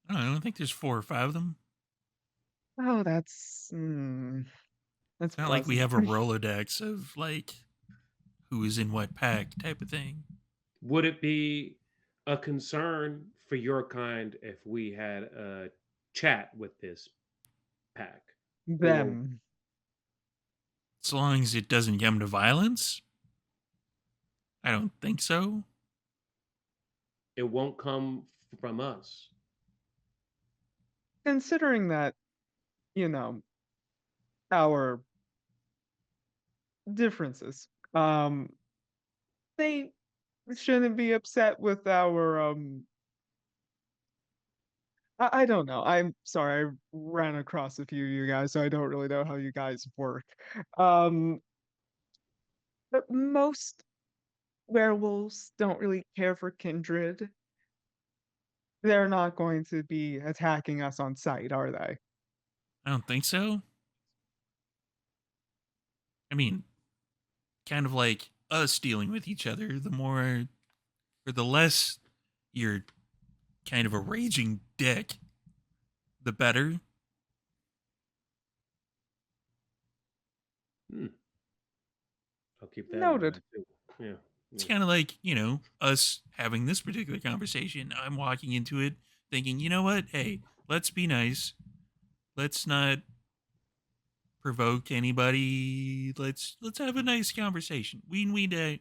I don't think there's 4 or 5 of them. Oh, that's It's not like we pleasant. have a Rolodex of like who is in what pack type of thing. Would it be a concern for your kind if we had a chat with this pack? Or Them. As long as it doesn't come to violence, I don't think so. it won't come from us? Considering that, you know, our differences, they shouldn't be upset with our I don't know. I'm sorry, I ran across a few of you guys, so I don't really know how you guys work. Um, but most werewolves don't really care for kindred. They're not going to be attacking us on sight, are they? I don't think so. I mean, kind of like us dealing with each other. The more or the less you're kind of a raging dick, the better. I'll keep that in Noted. mind too. Yeah. It's kind of like, us having this particular conversation. I'm walking into it thinking, you know what? Hey, let's be nice. Let's not provoke anybody. Let's have a nice conversation. We need to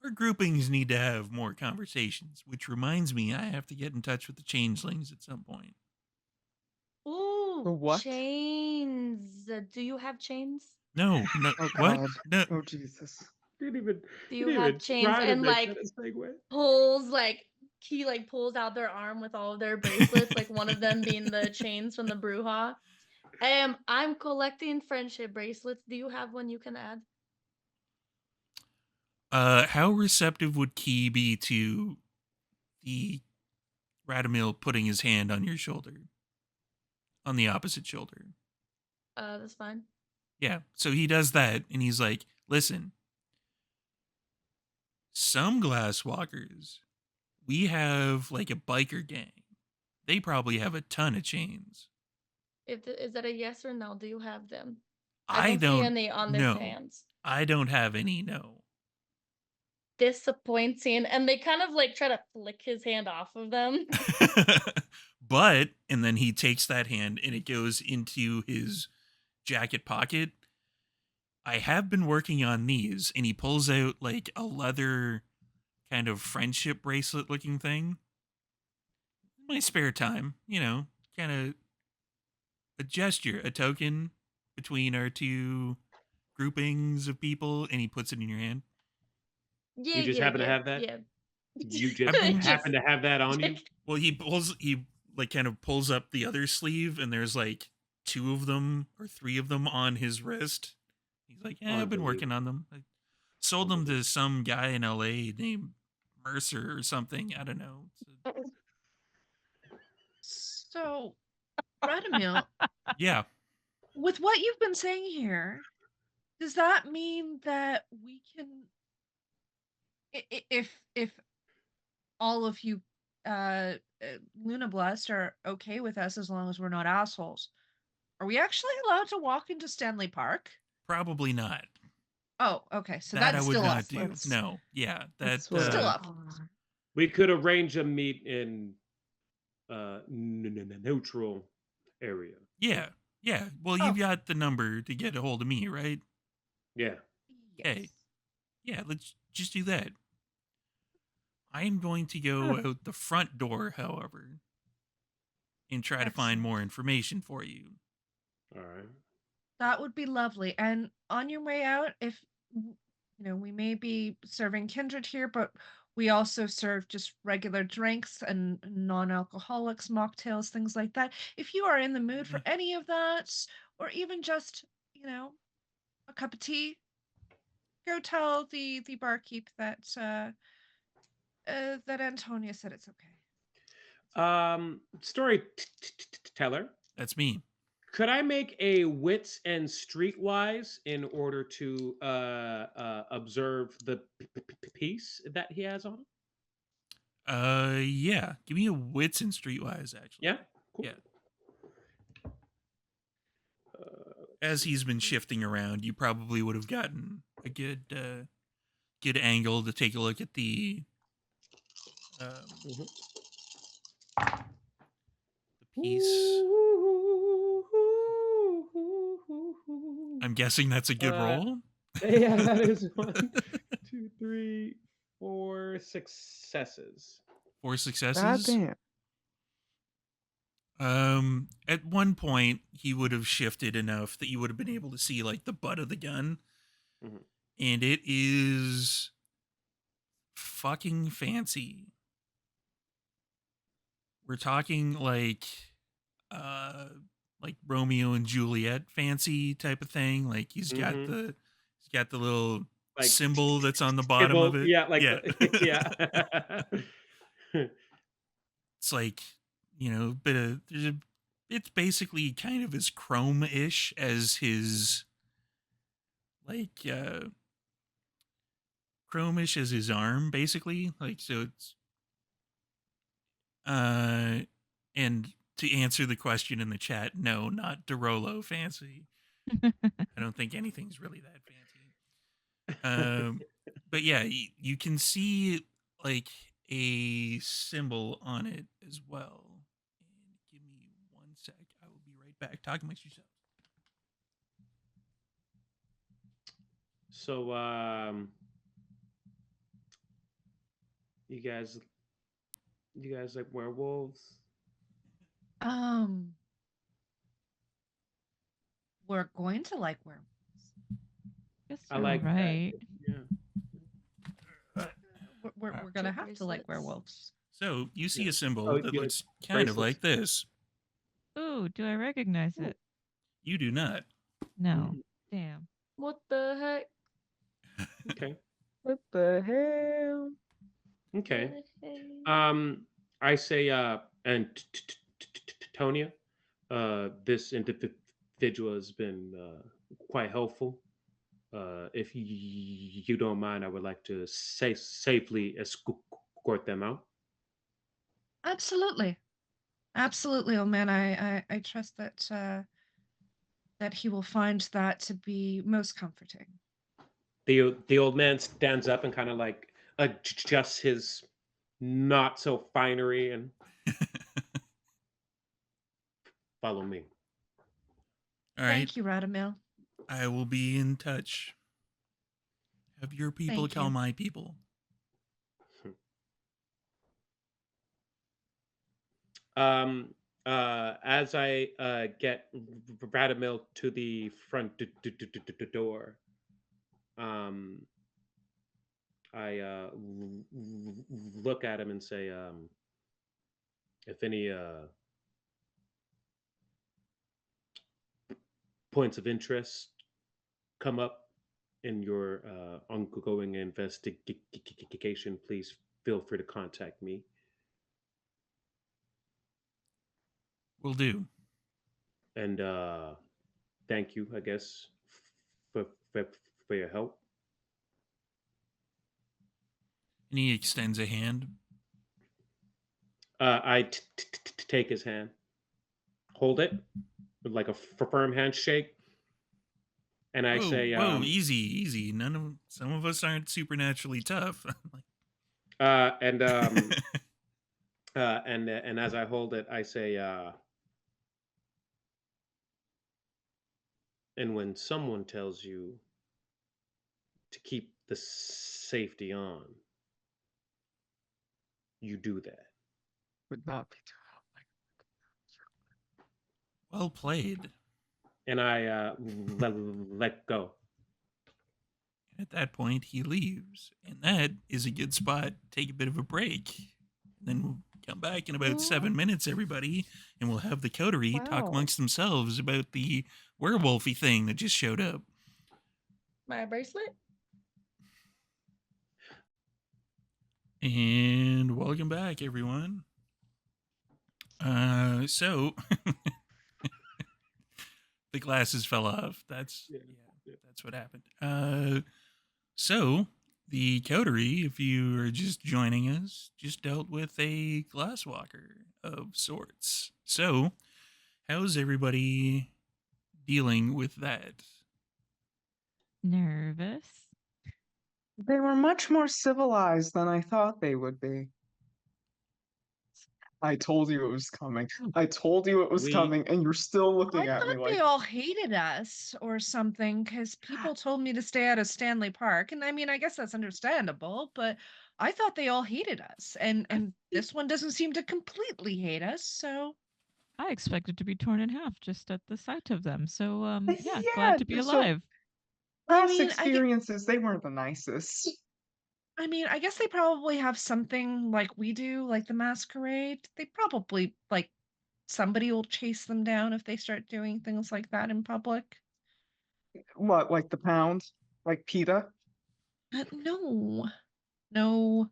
our groupings need to have more conversations, which reminds me I have to get in touch with the changelings at some point. The Ooh, what? chains. Do you have chains? No, Oh what? God. No. Oh Jesus. You didn't even Do you you didn't have even chains? try to And make like that a segue. pulls like he like pulls out their arm with all of their bracelets, like one of them being the chains from the Bruja. I'm collecting friendship bracelets. Do you have one you can add? How receptive would Key be to the Radamil putting his hand on your shoulder? On the opposite shoulder. That's fine. Yeah. So he does that and he's like, listen, some glasswalkers, we have like a biker gang. They probably have a ton of chains. Is that a yes or no? Do you have them? I don't see don't any on this know. hands. I don't have any, no. Disappointing. And they kind of like try to flick his hand off of them. But, and then he takes that hand and it goes into his jacket pocket. I have been working on these, and he pulls out like a leather kind of friendship bracelet looking thing. In my spare time, kind of a gesture, a token between our two groupings of people, and he puts it in your hand. Yeah, You just happen to have that? yeah. You just I've been- happen to have that on you? Well, he like kind of pulls up the other sleeve, and there's like two of them or three of them on his wrist. He's like, yeah, I've been working on them. I sold them to some guy in LA named Mercer or something. I don't know. So, Radamil, Yeah. with what you've been saying here, does that mean that we can, if all of you, Luna Blessed are okay with us as long as we're not assholes, are we actually allowed to walk into Stanley Park? Probably not. Oh, okay. So That I that's would still not off do. limits. No. Yeah. That That's what Still I off thought. limits. We could arrange a meet in neutral area. Yeah. Yeah. Well, Oh. you've got the number to get a hold of me, right? Yeah. Yes. Hey. Yeah, let's just do that. I am going to go out the front door, however, and try to find Excellent. more information for you. All right. That would be lovely. And on your way out, if we may be serving kindred here, but we also serve just regular drinks and non-alcoholics, mocktails, things like that. If you are in the mood for any of that, or even just, a cup of tea, go tell the barkeep that that Antonia said it's okay. Storyteller. That's me. Could I make a wits and streetwise in order to observe the piece that he has on him? Yeah. Give me a wits and streetwise, actually. Yeah. Cool. Yeah. As he's been shifting around, you probably would have gotten a good angle to take a look at the piece. I'm guessing that's a good roll. Yeah, that is 1, 2, 3, 4 successes. 4 successes. God damn. At one point he would have shifted enough that you would have been able to see like the butt of the gun. Mhm. And it is fucking fancy. We're talking like Romeo and Juliet fancy type of thing. Like he's got the little Like symbol that's on the bottom of it. Yeah, like yeah. yeah. It's like, it's basically kind of as chrome-ish as his chrome-ish as his arm, basically. Like, so it's And to answer the question in the chat, no, not Derolo fancy. I don't think anything's really that fancy. But yeah, you can see like a symbol on it as well. And give me 1 sec. I will be right back. Talk amongst yourselves. So, you guys like werewolves? We're going to like werewolves. Guess I you're like that. right. Yeah. We're gonna have to like Bracelets. werewolves. So you see Yeah. a symbol Oh, that you looks like kind of bracelets? like this. Ooh, do I recognize it? You do not. No. Damn. What the heck? Okay. What the hell? Okay. What the heck? I say, Tonya, this individual has been quite helpful. If you don't mind, I would like to safely escort them out. Absolutely. Absolutely, old man. I trust that that he will find that to be most comforting. The old man stands up and kind of like adjusts his not so finery and follow me. All right. Thank you, Radamil. I will be in touch. Have your people Thank call you. my people. As I get Radamil to the front door, I look at him and say, if any points of interest come up in your ongoing investigation, please feel free to contact me. Will do. And thank you, I guess, for, for, for your help. And he extends a hand. I take his hand, hold it with like a firm handshake, and I say, Whoa, easy, easy. Some of us aren't supernaturally tough. and and as I hold it, I say, and when someone tells you to keep the safety on, you do that. Would not be Well played. And I let go. At that point, he leaves, and that is a good spot to take a bit of a break. Then we'll come back in about 7 minutes, everybody, and we'll have the coterie talk Wow. amongst themselves about the werewolfy thing that just showed up. My bracelet? And welcome back, everyone. So the glasses fell off. That's what happened. So the coterie, if you are just joining us, just dealt with a glasswalker of sorts. So how's everybody dealing with that? Nervous. They were much more civilized than I thought they would be. I told you it was coming. I told you it was We- coming, and you're still looking I at me thought like they all hated us or something because people told me to stay out of Stanley Park. And I mean, I guess that's understandable, but I thought they all hated us. And this one doesn't seem to completely hate us. So I expected to be torn in half just at the sight of them. So, yeah, Yeah, glad to be so- alive. past mean, experiences, they weren't the nicest. I mean, I guess they probably have something like we do, like the Masquerade. They probably, like, somebody will chase them down if they start doing things like that in public. What, like the pound? Like PETA? No. No.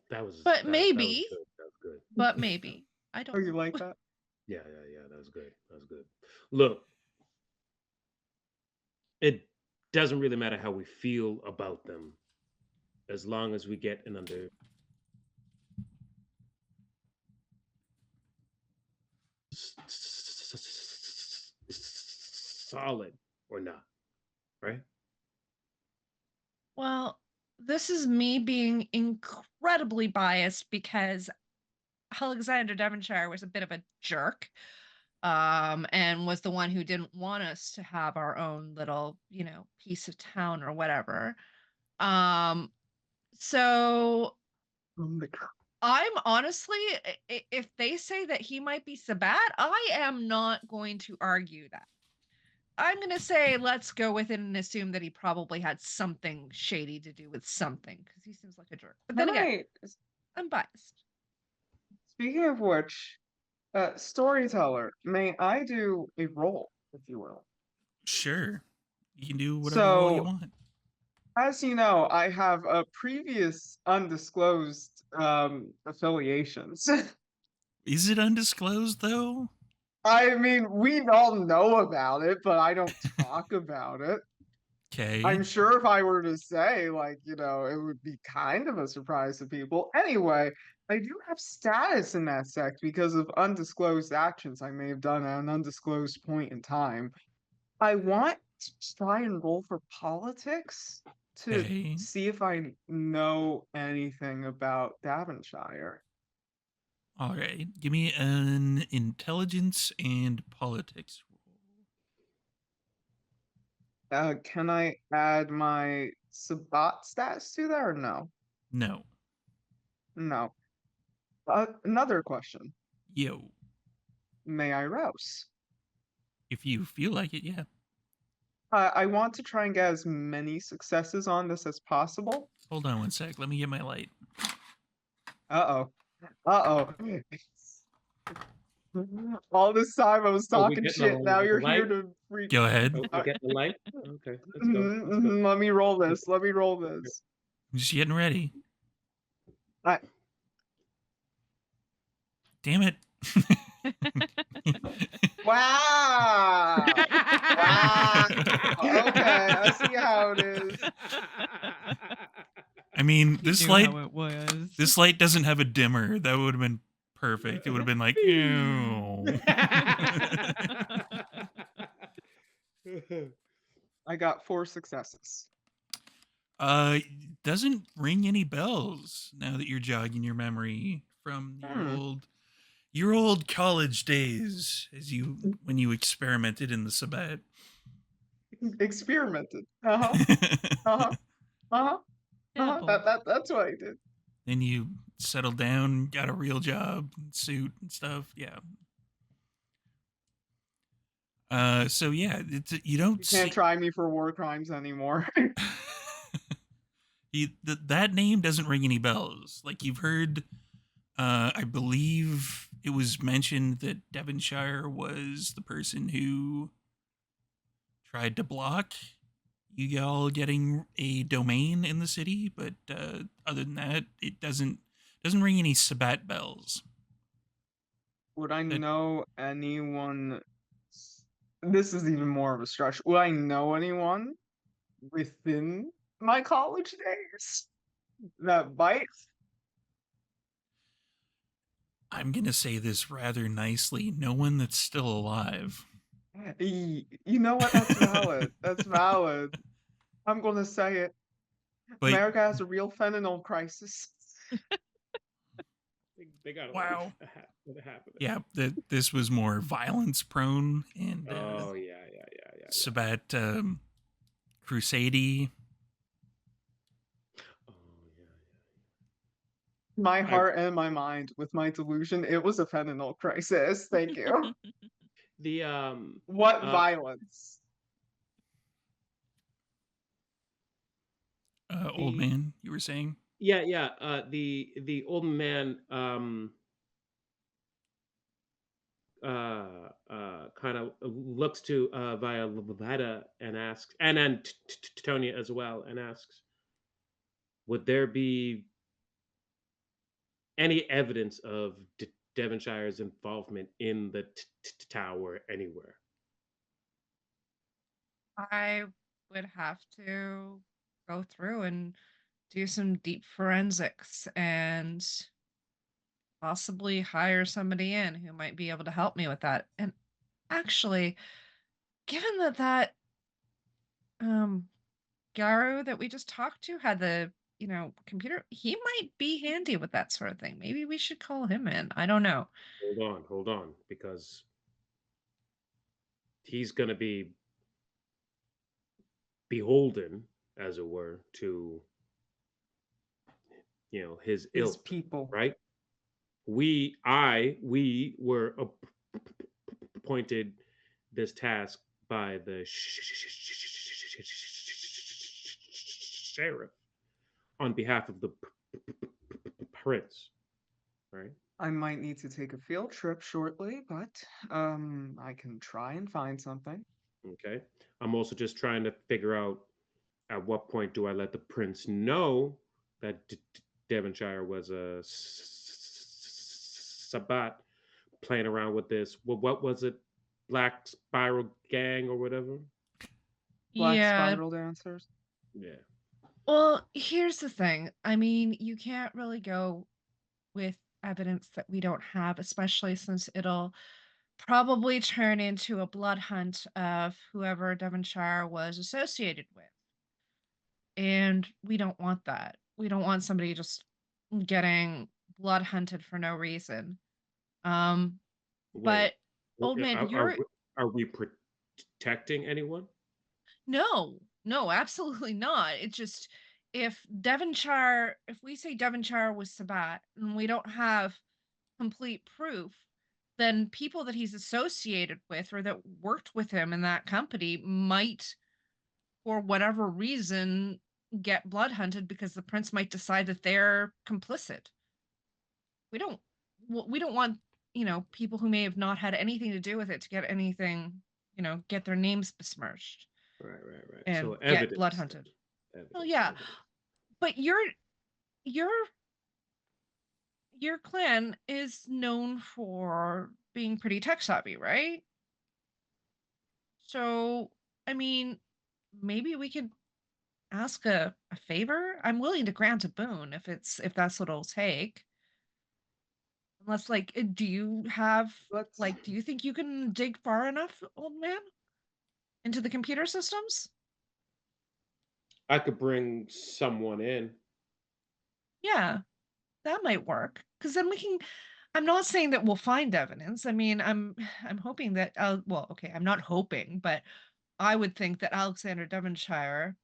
That was. But that was maybe. good. That was good. But maybe. I Oh, don't you know. like that? Yeah. That was good. That was good. Look, it doesn't really matter how we feel about them, as long as we get an solid or not, right? Well, this is me being incredibly biased because Alexander Devonshire was a bit of a jerk, and was the one who didn't want us to have our own little, piece of town or whatever. Um, so I'm honestly, if they say that he might be Sabat, I am not going to argue that. I'm going to say let's go with it and assume that he probably had something shady to do with something because he seems like a jerk. But then again, I'm biased. Speaking of which, Storyteller, may I do a roll, if you will? Sure. You can do whatever role you So, want. as you know, I have a previous undisclosed affiliations. Is it undisclosed though? I mean, we all know about it, but I don't talk about it. Okay. I'm sure if I were to say, like, it would be kind of a surprise to people. Anyway, I do have status in that sect because of undisclosed actions I may have done at an undisclosed point in time. I want to try and roll for politics to Okay. see if I know anything about Devonshire. All right. Give me an intelligence and politics roll. Can I add my Sabat stats to that or no? No. No. Another question. Yo. May I rouse? If you feel like it, yeah. I want to try and get as many successes on this as possible. Hold on one sec. Let me get my light. Uh-oh. Uh-oh. All this time I was Oh, we talking getting shit. Now the you're here light? to freak. Go ahead. Oh, we get the light? Okay, let's go. Let's go. Let me roll this. Let me roll this. Just getting ready. I- Damn it. Wow. Wow. Okay, I see how it is. I mean, You this knew light how it was. this light doesn't have a dimmer. That would have been perfect. It would have been like, ew. I got 4 successes. Doesn't ring any bells now that you're jogging your memory from your old college days when you experimented in the Sabbat. Experimented. Uh-huh. Uh-huh. Uh-huh. Uh-huh. That's what I did. Then you settled down, got a real job, suit and stuff. Yeah. So yeah, you don't You can't try me for war crimes anymore. that name doesn't ring any bells. Like you've heard, I believe it was mentioned that Devonshire was the person who tried to block you all getting a domain in the city, but other than that, it doesn't ring any Sabat bells. Would I know anyone? This is even more of a stretch. Would I know anyone within my college days that bites? I'm gonna say this rather nicely. No one that's still alive. You know what? That's valid. That's valid. I'm gonna say it. But America has a real fentanyl crisis. They got wow. What happened? Yeah, this was more violence prone and Oh yeah. Sabat crusade. Oh yeah. My heart and my mind, with my delusion, it was a fentanyl crisis. Thank you. The What violence? Old man, you were saying? Yeah. The old man kind of looks to Violetta and asks, and then Tonya as well, and asks, would there be any evidence of Devonshire's involvement in the tower anywhere? I would have to go through and do some deep forensics and possibly hire somebody in who might be able to help me with that. And actually, given that Garu that we just talked to had the, computer, he might be handy with that sort of thing. Maybe we should call him in. I don't know. Hold on, because he's going to be beholden, as it were, to his His ilk, people. right? We were appointed this task by the sheriff on behalf of the prince, right? I might need to take a field trip shortly, but I can try and find something. Okay. I'm also just trying to figure out at what point do I let the prince know that Devonshire was a Sabbat playing around with this. What was it? Black Spiral Gang or whatever? Black Yeah. spiral dancers. Yeah. Well, here's the thing. I mean, you can't really go with evidence that we don't have, especially since it'll probably turn into a blood hunt of whoever Devonshire was associated with. And we don't want that. We don't want somebody just getting blood hunted for no reason. Um, Wait. but old man, you're Are we protecting anyone? no, absolutely not. It just if we say Devonshire was Sabat and we don't have complete proof, then people that he's associated with or that worked with him in that company might, for whatever reason, get blood hunted because the prince might decide that they're complicit. We don't we don't want, people who may have not had anything to do with it to get anything, get their names besmirched Right. So and get blood evidence. hunted. Well, Evidence. yeah, Evidence. but your your clan is known for being pretty tech savvy, right? So, I mean, maybe we could ask a favor. I'm willing to grant a boon if that's what it'll take. Unless, like, do you have Let's do you think you can dig far enough, old man, into the computer systems? I could bring someone in. Yeah, that might work. Because then we can. I'm not saying that we'll find evidence. I mean, I'm hoping that. Well, okay, I'm not hoping, but I would think that Alexander Devonshire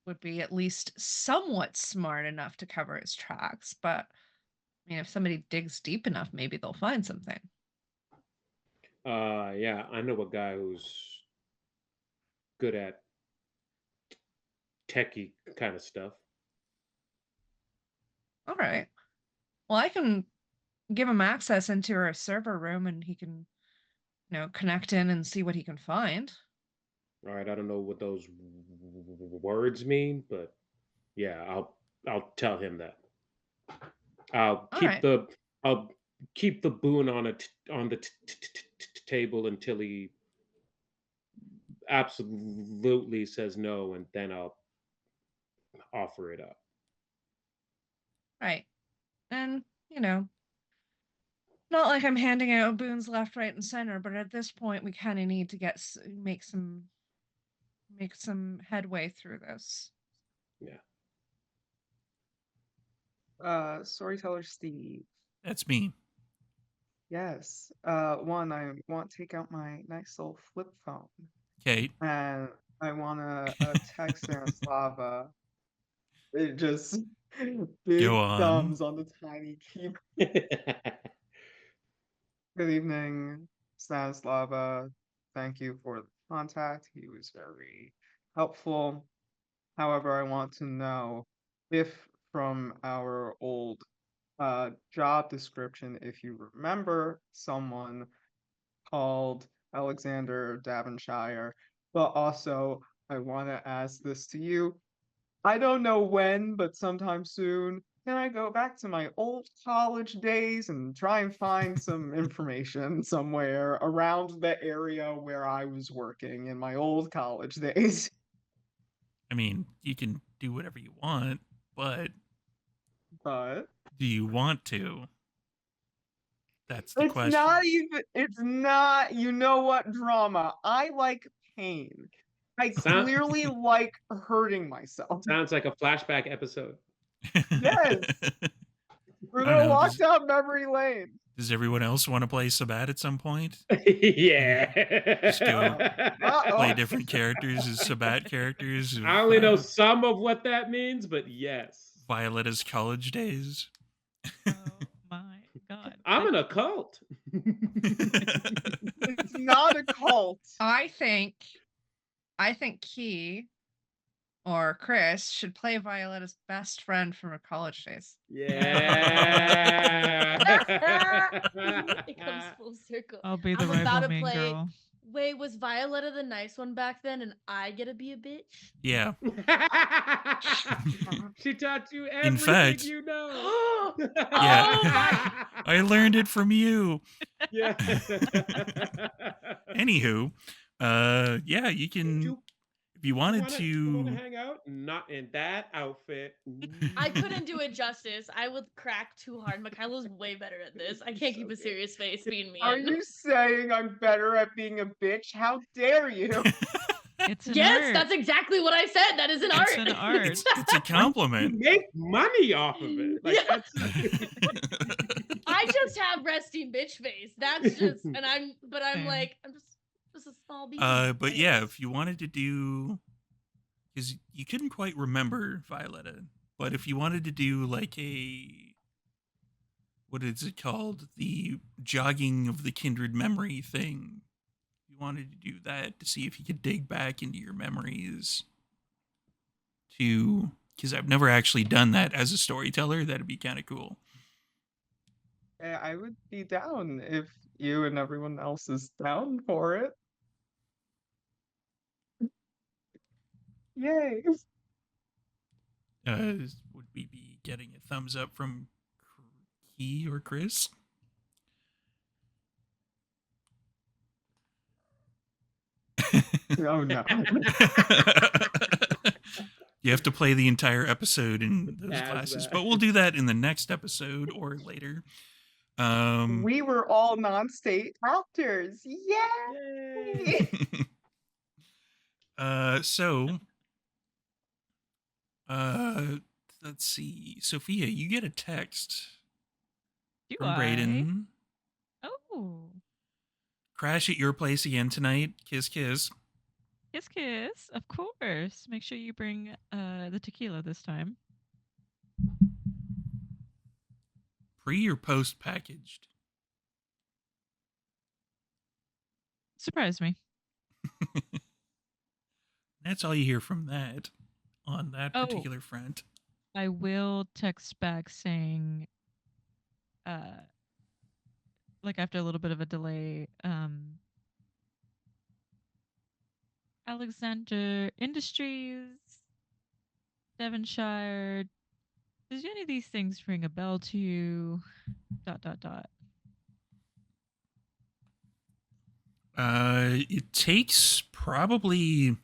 would be at least somewhat smart enough to cover his tracks. But I mean, if somebody digs deep enough, maybe they'll find something. Yeah, I know a guy who's good at techie kind of stuff. All right. Well, I can give him access into our server room, and he can, connect in and see what he can find. All right, I don't know what those words mean, but yeah, I'll tell him that. I'll All keep right. the I'll keep the boon on on the table until he absolutely says no, and then I'll offer it up. Right. And, not like I'm handing out boons left, right, and center, but at this point, we kind of need to make some headway through this. Yeah. Storyteller Steve. That's me. Yes. One, I want to take out my nice little flip phone, Okay. and I want to text Stanislava. It just big Go on. thumbs on the tiny keyboard. Good evening, Stanislava. Thank you for the contact. He was very helpful. However, I want to know if from our old job description, if you remember someone called Alexander Davonshire, but also I want to ask this to you. I don't know when, but sometime soon, can I go back to my old college days and try and find some information somewhere around the area where I was working in my old college days? I mean, you can do whatever you want, but But Do you want to? That's the it's question. not even. It's not. You know what, drama? I like pain. I Sound- clearly like hurting myself. Sounds like a flashback episode. Yes. We're I don't gonna know, walk down memory lane. Does everyone else want to play Sabat at some point? Yeah. Just go play Uh-oh. different characters as Sabat characters of I only know some of what that means, but yes. Violetta's college days. Oh my god. I'm in a cult. It's not a cult. I think Key or Chris should play Violetta's best friend from her college days. Yeah. It comes full circle. I'll be the I'm about rival to mean play. girl. Wait, was Violetta the nice one back then, and I get to be a bitch? Yeah. She taught you everything fact- you know. Yeah. I learned it from you. Yeah. Anywho, yeah, you can You if you wanted wanna to. hang out? Not in that outfit. I couldn't do it justice. I would crack too hard. Michaela's way better at this. I can't keep a serious face being mean. Are you saying I'm better at being a bitch? How dare you? It's an Yes, art. that's exactly what I said. That is an art. It's an art. It's a You compliment. make money off of it. Like, Yeah. that's I just have resting bitch face. That's just, and I'm Same. like, I'm just a small bean. But yeah, if you wanted to do, because you couldn't quite remember Violetta, but if you wanted to do like what is it called? The jogging of the kindred memory thing. You wanted to do that to see if you could dig back into your memories because I've never actually done that as a storyteller. That'd be kind of cool. I would be down if you and everyone else is down for it. Yay. Would we be getting a thumbs up from Key or Chris? Oh no. You have to play the entire episode in those As classes, that. but we'll do that in the next episode or later. We were all non-state actors. Yay! So, let's see. Sophia, you get a text Do from I? Brayden. Oh. Crash at your place again tonight. Kiss, kiss. Kiss kiss. Of course. Make sure you bring the tequila this time. Pre or post packaged? Surprise me. That's all you hear from that on that Oh. particular front. I will text back saying like after a little bit of a delay, Alexander Industries, Devonshire. Does any of these things ring a bell to you? ... It takes probably,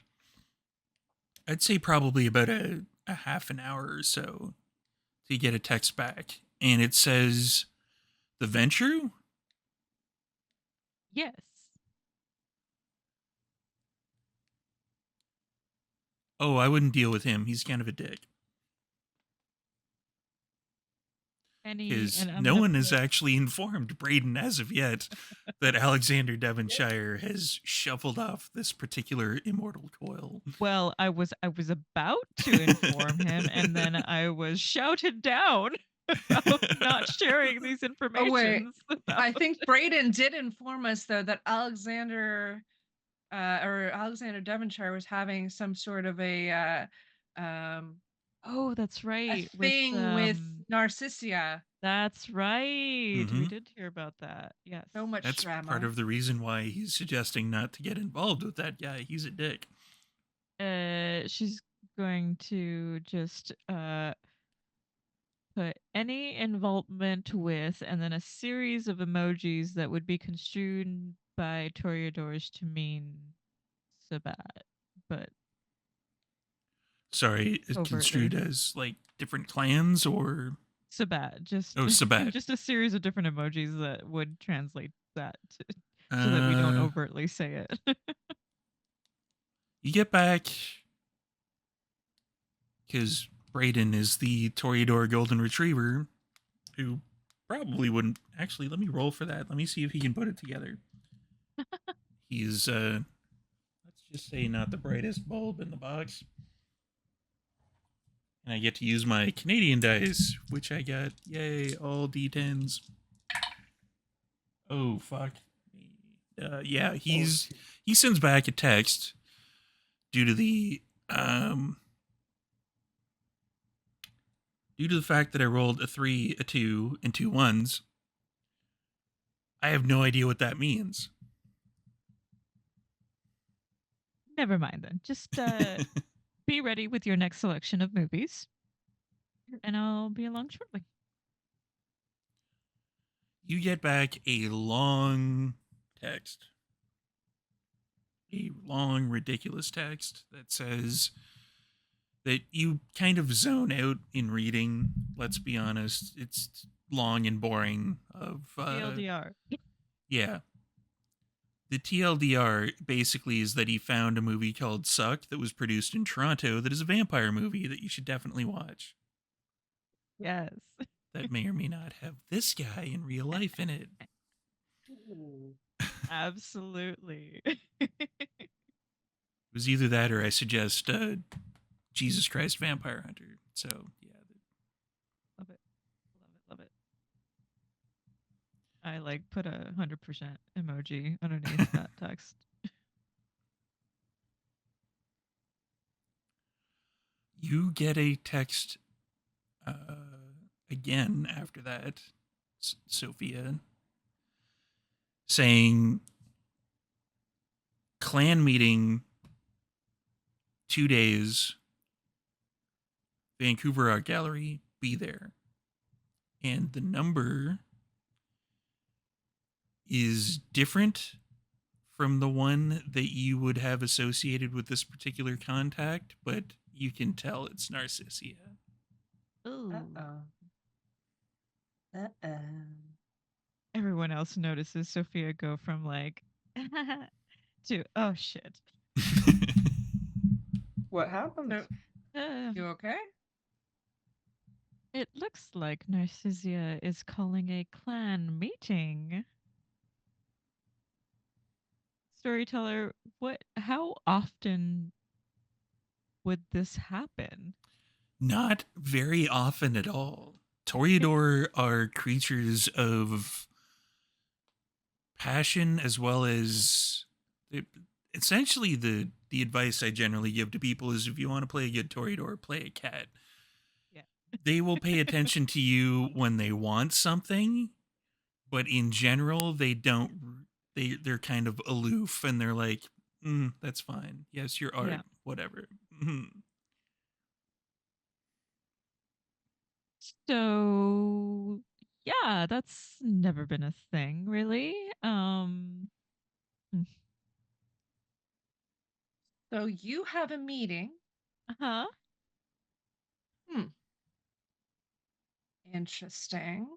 I'd say probably about a half an hour or so to get a text back. And it says, the Venture? Yes. Oh, I wouldn't deal with him. He's kind of a dick. Because and I'm no gonna one has put- actually informed Braden as of yet that Alexander Devonshire has shuffled off this particular immortal coil. Well, I was about to inform him, and then I was shouted down about not sharing these information. I think Brayden did inform us though that Alexander Devonshire was having some sort of a Oh, that's right. thing with Narcissia. That's right. We Mhm. did hear about that. Yes. So much That's drama. part of the reason why he's suggesting not to get involved with that guy. He's a dick. She's going to just put any involvement with, and then a series of emojis that would be construed by Toreadors to mean Sabat, but Sorry, it's Overtly. construed as like different clans or Sabat, just Oh, Sabat. just a series of different emojis that would translate that so that we don't overtly say it. You get back because Brayden is the Toreador Golden Retriever who probably wouldn't. Actually, let me roll for that. Let me see if he can put it together. He's, let's just say, not the brightest bulb in the box. And I get to use my Canadian dice, which I got. Yay, all D10s. Oh, fuck. Yeah, he sends back a text due to the fact that I rolled a 3, a 2, and 2 1s. I have no idea what that means. Never mind then. Just be ready with your next selection of movies, and I'll be along shortly. You get back a long text. A long, ridiculous text that says that you kind of zone out in reading. Let's be honest. It's long and boring. TLDR. Yeah. The TLDR basically is that he found a movie called Suck that was produced in Toronto that is a vampire movie that you should definitely watch. Yes. That may or may not have this guy in real life in it. Absolutely. It was either that or I suggest Jesus Christ Vampire Hunter. So, yeah. Love it. Love it. I like put a 100% emoji underneath that text. You get a text again after that, Sophia, saying clan meeting 2 days, Vancouver Art Gallery, be there. And the number is different from the one that you would have associated with this particular contact, but you can tell it's Narcissia. Ooh. Uh-oh. Everyone else notices Sophia go from like to oh shit. What happened? You okay? It looks like Narcissia is calling a clan meeting. Storyteller, how often would this happen? Not very often at all. Toreador are creatures of passion as well as essentially the advice I generally give to people is if you want to play a good Toreador, play a cat. Yeah. They will pay attention to you when they want something, but in general they don't. They're kind of aloof and they're like, that's fine. Yes, your art, Yeah. whatever. So yeah, that's never been a thing, really. Hmm. So you have a meeting. Uh-huh. Interesting.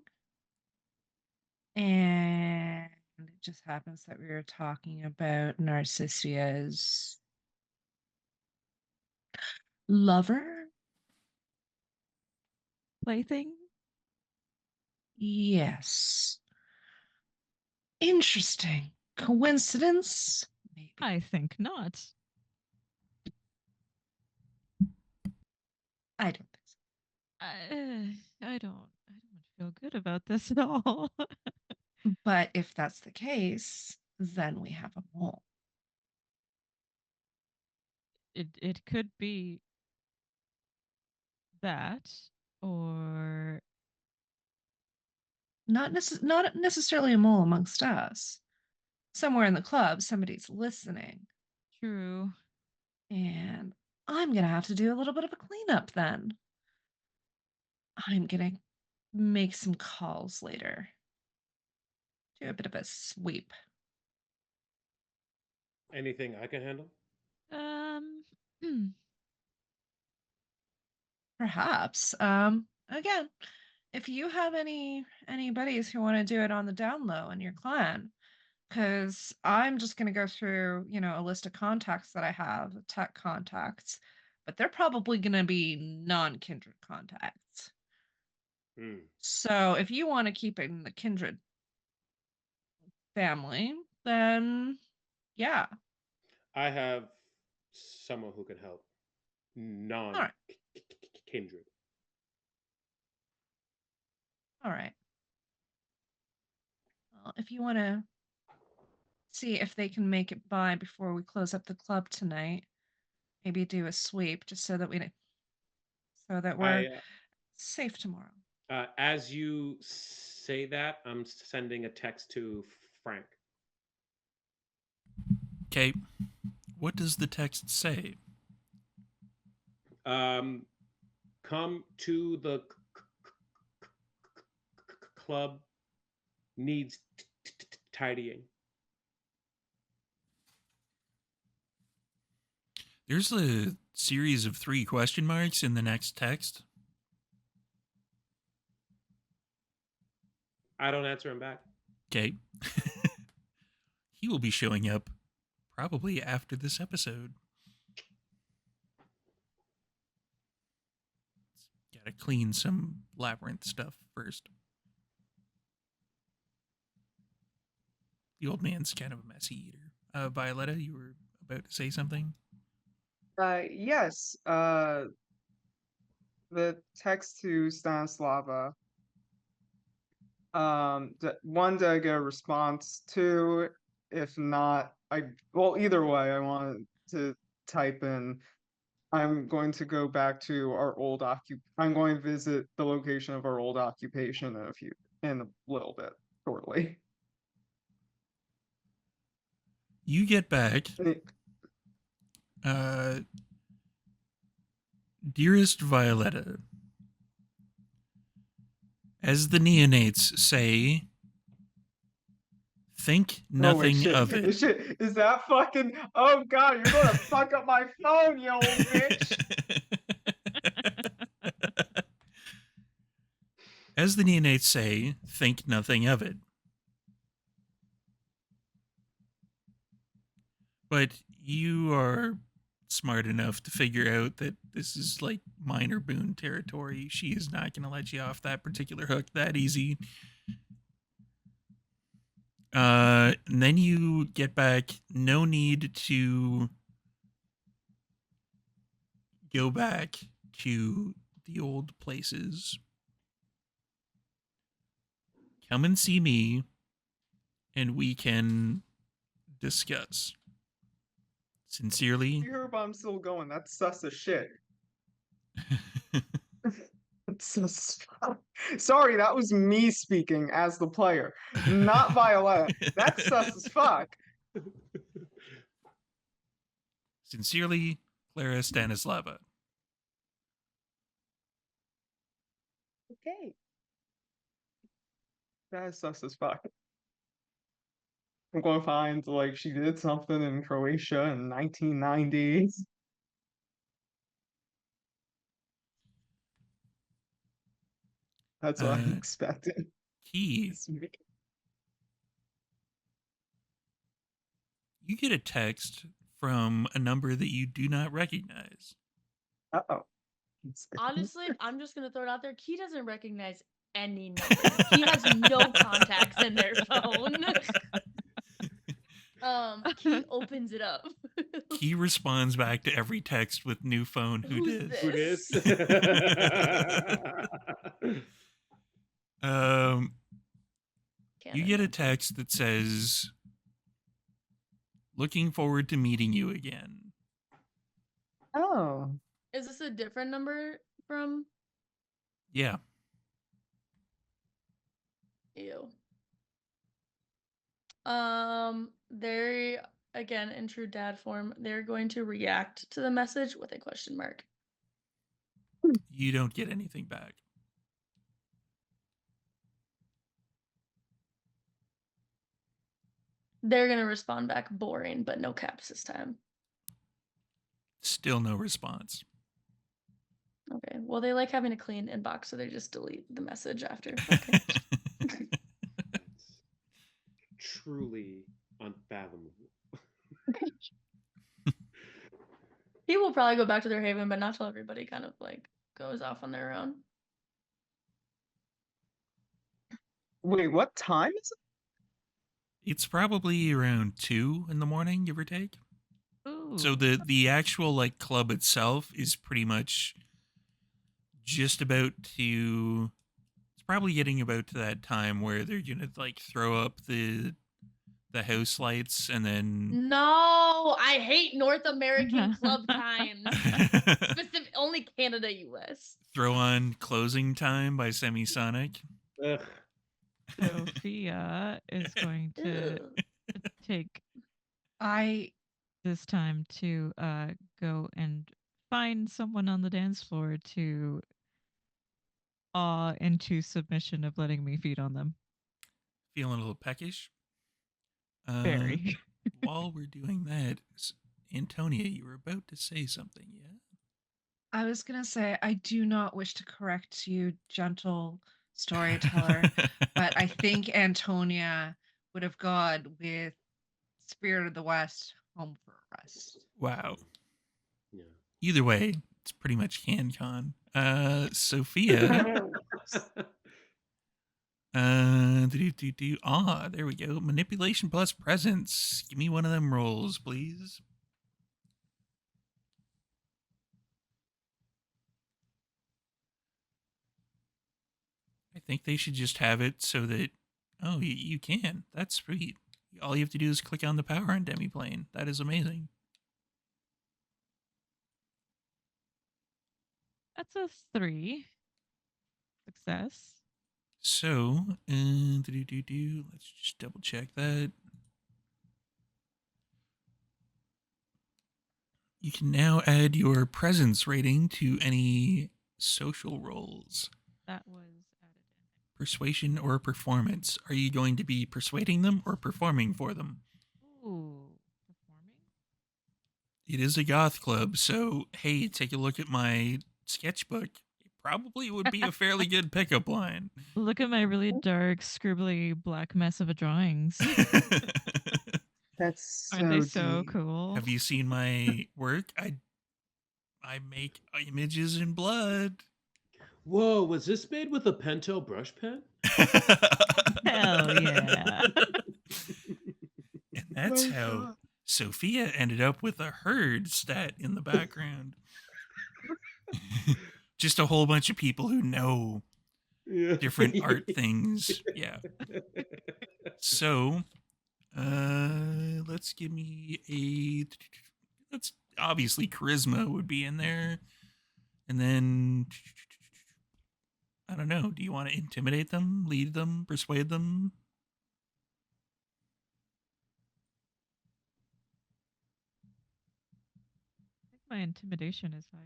And it just happens that we were talking about Narcissia's lover. Plaything? Yes. Interesting. Coincidence? Maybe. I think not. I don't think so. I don't feel good about this at all. But if that's the case, then we have a mole. It could be that or Not necessarily a mole amongst us. Somewhere in the club, somebody's listening. true. And I'm going to have to do a little bit of a cleanup then. I'm going to make some calls later. Do a bit of a sweep. Anything I can handle? Hmm. Perhaps. Again, if you have any buddies who want to do it on the down low in your clan, because I'm just going to go through, a list of contacts that I have, tech contacts, but they're probably going to be non-kindred contacts. Hmm. So if you want to keep it in the kindred family, then yeah. I have someone who can help. All right. Non-kindred. All right. Well, if you want to see if they can make it by before we close up the club tonight, maybe do a sweep just so that we're safe tomorrow. As you say that, I'm sending a text to Frank. Okay. What does the text say? Come to the club. Needs tidying. There's a series of 3 question marks in the next text. I don't answer him back. Okay. He will be showing up probably after this episode. Gotta clean some labyrinth stuff first. The old man's kind of a messy eater. Violetta, you were about to say something? Yes. The text to Stanislava. One, did I get a response? Two, if not, either way, I wanted to type in, I'm going to go back to our old I'm going to visit the location of our old occupation in a little bit, shortly. You get back. Eh, Dearest Violetta, as the neonates say, think nothing shit. of it. Shit, is that fucking? Oh god, you're gonna fuck up my phone, you old bitch. As the neonates say, think nothing of it. But you are smart enough to figure out that this is like minor boon territory. She is not going to let you off that particular hook that easy. And then you get back, no need to go back to the old places. Come and see me, and we can discuss. Sincerely. You heard I'm still going. That's sus as shit. Sorry, that was me speaking as the player, not Violetta. That's sus as fuck. Sincerely, Clara Stanislava. Okay. That is sus as fuck. I'm going to find, like, she did something in Croatia in 1990. That's what I'm expecting. Key. You get a text from a number that you do not recognize. Uh-oh. Honestly, I'm just gonna throw it out there. Key doesn't recognize any number. He has no contacts in their phone. Key opens it up. Key responds back to every text with new phone. Who Who's dis? Who dis? You get a text that says, looking forward to meeting you again. Oh. Is this a different number from? Yeah. Ew. They, again, in true dad form, they're going to react to the message with a question mark. You don't get anything back. They're gonna respond back boring, but no caps this time. Still no response. Okay. Well, they like having a clean inbox, so they just delete the message after. Okay. That's truly unfathomable. He will probably go back to their haven, but not till everybody kind of like goes off on their own. Wait, what time is it? It's probably around 2 in the morning, give or take. So Ooh. the actual like club itself is pretty much just about to. It's probably getting about to that time where they're gonna like throw up the house lights and then No, I hate North American club times. Specific, only Canada, US. throw on closing time by Semisonic. Ugh. Sophia is going to Ew. take I this time to go and find someone on the dance floor to awe into submission of letting me feed on them. Feeling a little peckish. Very. While we're doing that, Antonia, you were about to say something, yeah? I was gonna say I do not wish to correct you, gentle storyteller, but I think Antonia would have gone with Spirit of the West, Home for a Rest. Wow. Yeah. Either way, it's pretty much CanCon. Sophia. There we go. Manipulation plus presence. Give me one of them rolls, please. I think they should just have it so that you can. That's sweet. All you have to do is click on the power on Demiplane. That is amazing. That's a 3. Success. So, let's just double check that. You can now add your presence rating to any social roles. That was added in. Persuasion or performance. Are you going to be persuading them or performing for them? Ooh. Performing? It is a goth club, so hey, take a look at my sketchbook. It probably would be a fairly good pickup line. Look at my really dark, scribbly black mess of drawings. That's so Aren't they so deep. cool? Have you seen my work? I make images in blood. Whoa, was this made with a Pentel brush pen? Hell yeah. And that's My how God. Sophia ended up with a herd stat in the background. Just a whole bunch of people who know different art things. Yeah. So, let's give me let's obviously charisma would be in there. And then I don't know, do you want to intimidate them, lead them, persuade them? I think my intimidation is higher.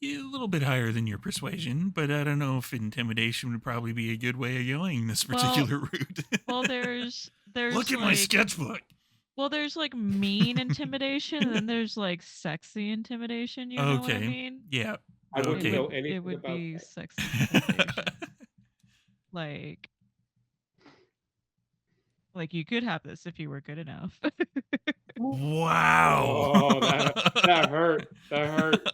Yeah, a little bit higher than your persuasion, but I don't know if intimidation would probably be a good way of going this particular route. Well, there's Look at my sketchbook. Well, there's like mean intimidation, and then there's like sexy intimidation. You know what I mean? Yeah. I wouldn't Okay. know anything It would about be that. sexy intimidation. like you could have this if you were good enough. Wow. Oh, that hurt. That hurt.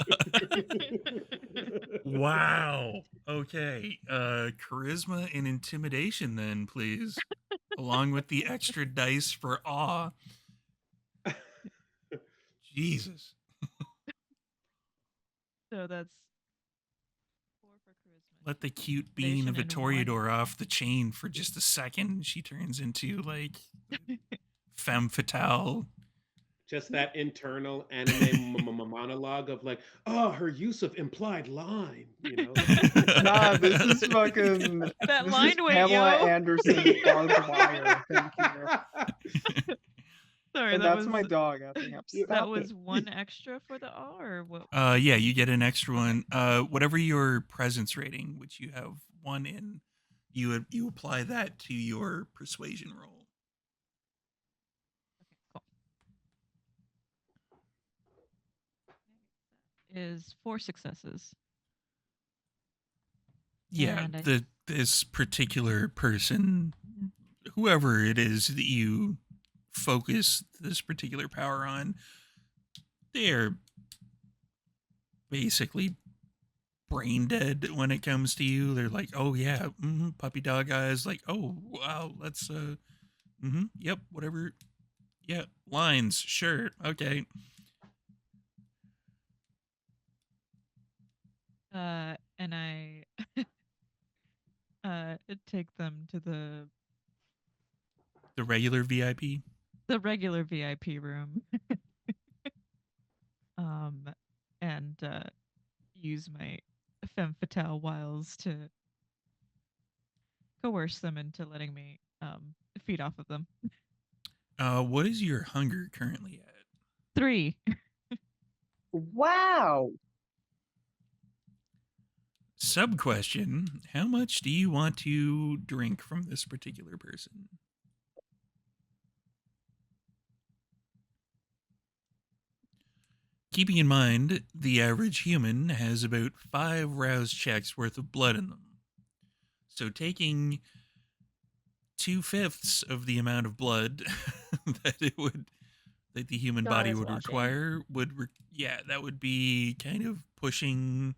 Wow. Okay. Charisma and intimidation then, please. Along with the extra dice for awe. Jesus. So that's 4 for charisma. Let the cute bean of a Intimidation and 1. Toreador off the chain for just a second. She turns into like femme fatale. Just that internal anime monologue of like, oh, her use of implied line, you know? Nah, this is fucking. That This line is weight, Pamela yo. Anderson barbed wire. Thank you. Sorry, And that that's was my dog acting up. that Stop was it. 1 extra for the R or what? Yeah, you get an extra one. Whatever your presence rating, which you have 1 in, you apply that to your persuasion roll. Okay, cool. is 4 successes. Yeah, And this particular person, whoever it is that you focus this particular power on, they're basically brain dead when it comes to you. They're like, oh yeah, puppy dog eyes. Like, oh wow, let's yep, whatever. Yeah, lines, sure, okay. and I take them to The regular VIP. the regular VIP room. um and use my femme fatale wiles to coerce them into letting me feed off of them. What is your hunger currently at? 3. Wow. Sub question: how much do you want to drink from this particular person? Keeping in mind, the average human has about 5 rouse checks worth of blood in them. So taking 2/5 of the amount of blood that the human God body is would watching. require that would be kind of pushing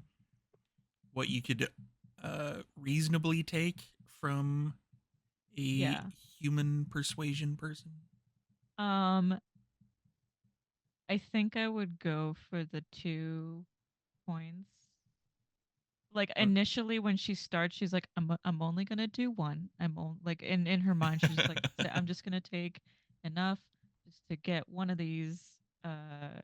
what you could reasonably take from a Yeah. human persuasion person. I think I would go for the 2 points. Like initially when she starts, she's like, I'm only gonna do 1. Like in her mind, she's just like, I'm just gonna take enough just to get one of these uh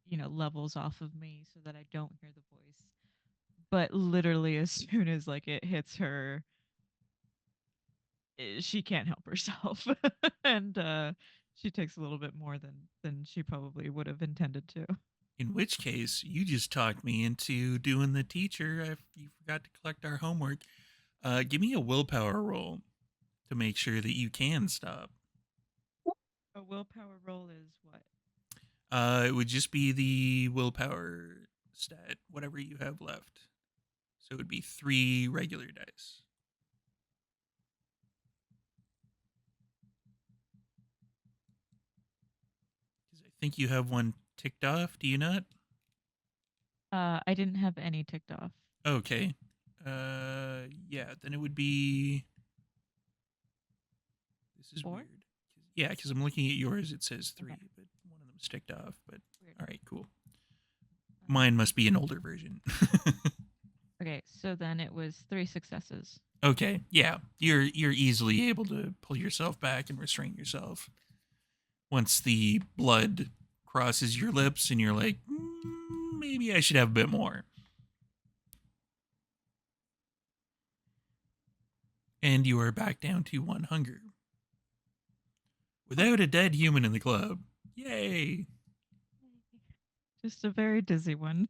levels off of me so that I don't hear the voice. But literally as soon as like it hits her, she can't help herself. And she takes a little bit more than she probably would have intended to. In which case, you just talked me into doing the teacher. You forgot to collect our homework. Give me a willpower roll to make sure that you can stop. A willpower roll is what? It would just be the willpower stat, whatever you have left. So it would be 3 regular dice. Because I think you have one ticked off. Do you not? I didn't have any ticked off. Okay. Yeah. Then it would be. This is 4? weird. Yeah, because I'm looking at yours. It says 3, Okay. but one of them's ticked off. But Weird. all right, cool. Mine must be an older version. Okay, so then it was 3 successes. Okay, yeah, you're easily able to pull yourself back and restrain yourself. Once the blood crosses your lips and you're like, maybe I should have a bit more. And you are back down to 1 hunger. Without a dead human in the club. Yay! Just a very dizzy one.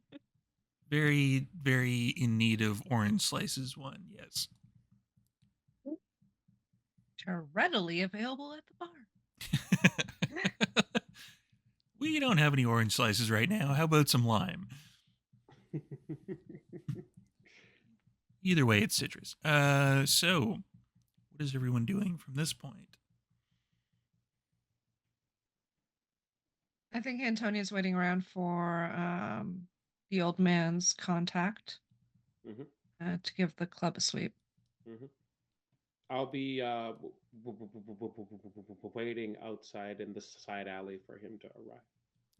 Very, very in need of orange slices one, yes. Which are readily available at the bar. We don't have any orange slices right now. How about some lime? Either way, it's citrus. So what is everyone doing from this point? I think Antonia's waiting around for the old man's contact to give the club a sweep. I'll be waiting outside in the side alley for him to arrive.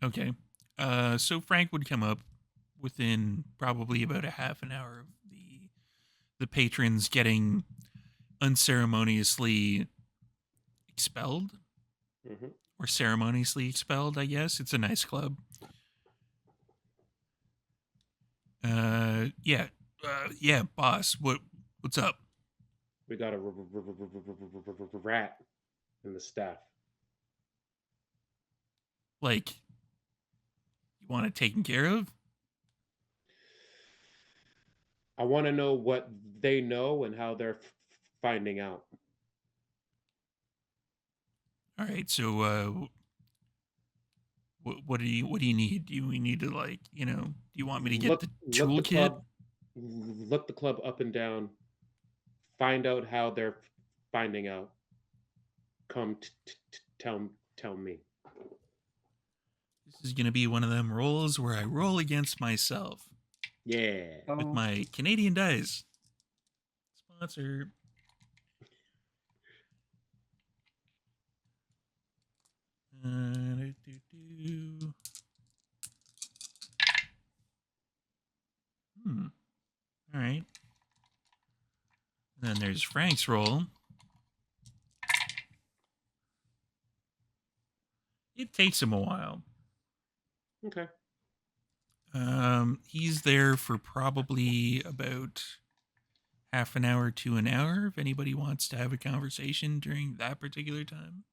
Okay. So Frank would come up within probably about a half an hour of the patrons getting unceremoniously expelled. Or ceremoniously expelled, I guess. It's a nice club. Yeah, boss. What's up? We got a rat in the staff. Like, you want it taken care of? I want to know what they know and how they're finding out. All right. So, What do you need? Do we need to, like, do you want me to get Look, the look the toolkit? club, look the club up and down. Find out how they're finding out. Come tell me. This is gonna be one of them rolls where I roll against myself Yeah. with Oh, my Canadian dice. Sponsor. Do. All right. And then there's Frank's roll. It takes him a while. Okay. He's there for probably about half an hour to an hour if anybody wants to have a conversation during that particular time.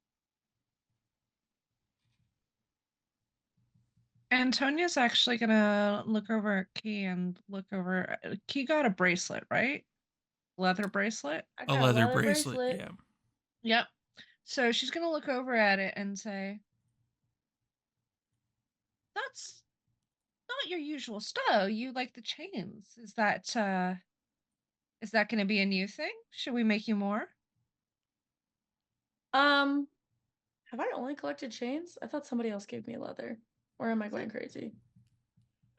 Antonia's actually gonna look over at Key and look over. Key got a bracelet, right? Leather bracelet. I A got leather bracelet, yeah. Yep. So she's gonna look over at it and say, "That's not your usual style. You like the chains. Is that gonna be a new thing? Should we make you more?" Have I only collected chains? I thought somebody else gave me leather. Or am I going crazy?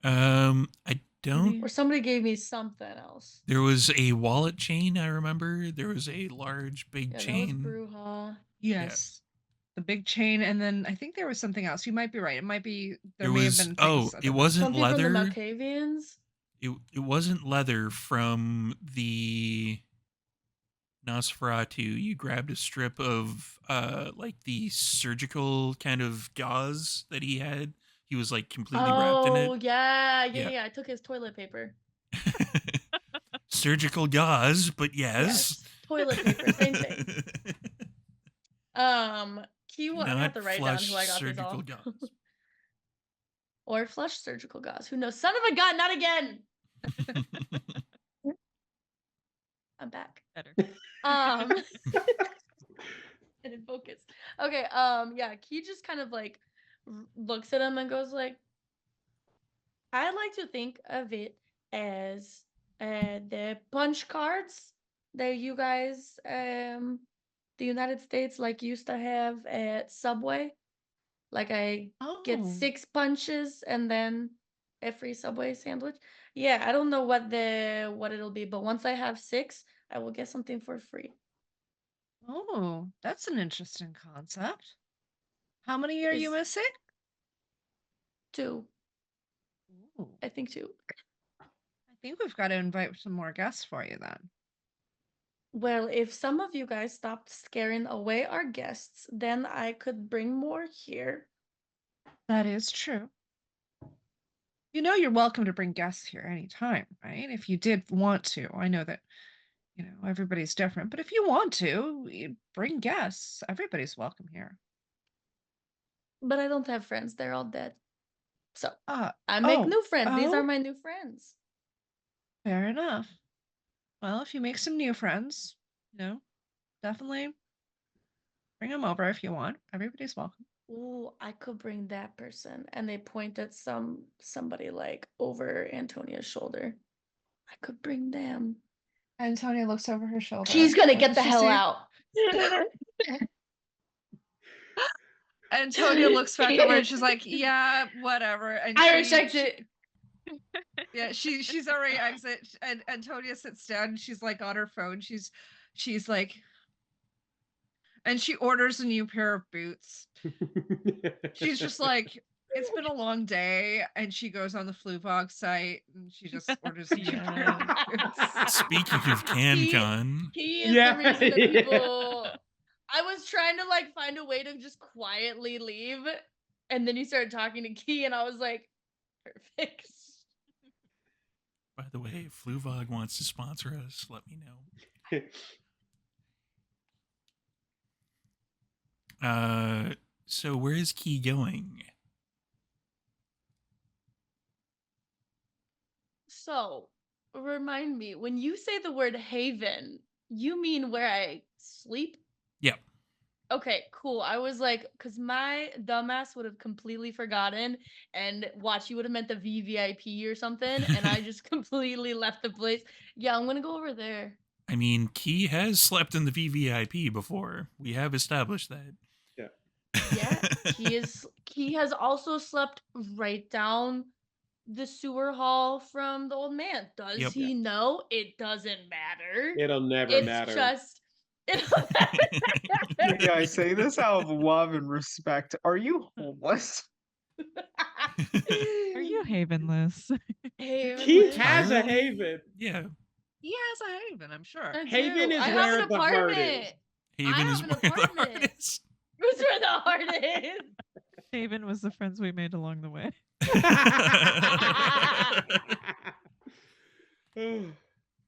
I don't. Or somebody gave me something else. There was a wallet chain, I remember. There was a large, big Yeah, chain. that was Bruja. Yes. The big chain, and then I think there was something else. You might be right. It might be there may have been things. Oh, it wasn't Something leather. from the Malkavians? It wasn't leather from the Nosferatu. You grabbed a strip of like the surgical kind of gauze that he had. He was like completely wrapped in it. Oh, yeah. I took his toilet paper. Surgical gauze, but yes. Toilet paper, same thing. Q, I have to write down who I got these all. Gauze. Or flush surgical gauze. Who knows? Son of a gun, not again. I'm back. Better. I didn't focus. Okay, yeah, Key just kind of like looks at him and goes like, I like to think of it as the punch cards that you guys the United States like used to have at Subway. Like I get 6 punches and then a free Subway sandwich. Yeah, I don't know what it'll be, but once I have 6, I will get something for free. Oh, that's an interesting concept. How many are you missing? 2. Ooh. I think 2. I think we've got to invite some more guests for you then. Well, if some of you guys stopped scaring away our guests, then I could bring more here. That is true. You know you're welcome to bring guests here anytime, right? If you did want to. I know that, everybody's different, but if you want to, bring guests. Everybody's welcome here. But I don't have friends. They're all dead. So I make oh, new friends. These are oh. my new friends. Fair enough. Well, if you make some new friends, definitely bring them over if you want. Everybody's welcome. Ooh, I could bring that person. And they point at somebody like over Antonia's shoulder. I could bring them. Antonia looks over her shoulder. She's gonna What get does the she hell see? out. Antonia looks back over and she's like, yeah, whatever. And Irish exit. Yeah, she's already exit, and Antonia sits down and she's like on her phone. She's like, and she orders a new pair of boots. She's just like, it's been a long day, and she goes on the Fluvog site and she just orders a new pair of boots. Speaking of CanCon, He is the reason that people. I was trying to like find a way to just quietly leave, and then you started talking to Key, and I was like, perfect. By the way, if Fluvog wants to sponsor us, let me know. So where is Key going? So, remind me, when you say the word haven, you mean where I sleep? Yep. Okay, cool. I was like, because my dumbass would have completely forgotten, and watch, you would have meant the VVIP or something, and I just completely left the place. Yeah, I'm gonna go over there. I mean, Key has slept in the VVIP before. We have established that. Yeah. Yeah, he has also slept right down the sewer hall from the old man. Does Yep. he know? It doesn't matter. It'll never It's matter. just it'll never matter. Yeah, I say this out of love and respect. Are you homeless? Are you havenless? Haven He lives- has a Entirely? haven. Yeah. He has a haven, I'm sure. I Haven do. is I have where an the heart apartment. is. Haven I is have an where the heart apartment. is. It's where the heart is. Haven was the friends we made along the way.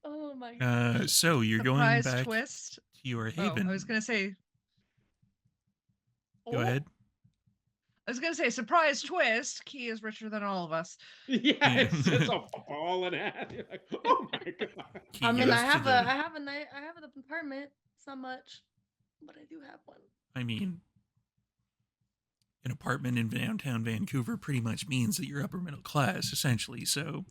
Oh my god. So you're going Surprise back twist. to your Oh, haven. I was gonna say. Go ahead. I was gonna say surprise twist. Key is richer than all of us. Yeah, it's just a ball and a half. You're like, oh my god. Key I mean, goes I to have the- an apartment. It's not much, but I do have one. I mean, an apartment in downtown Vancouver pretty much means that you're upper middle class, essentially. So,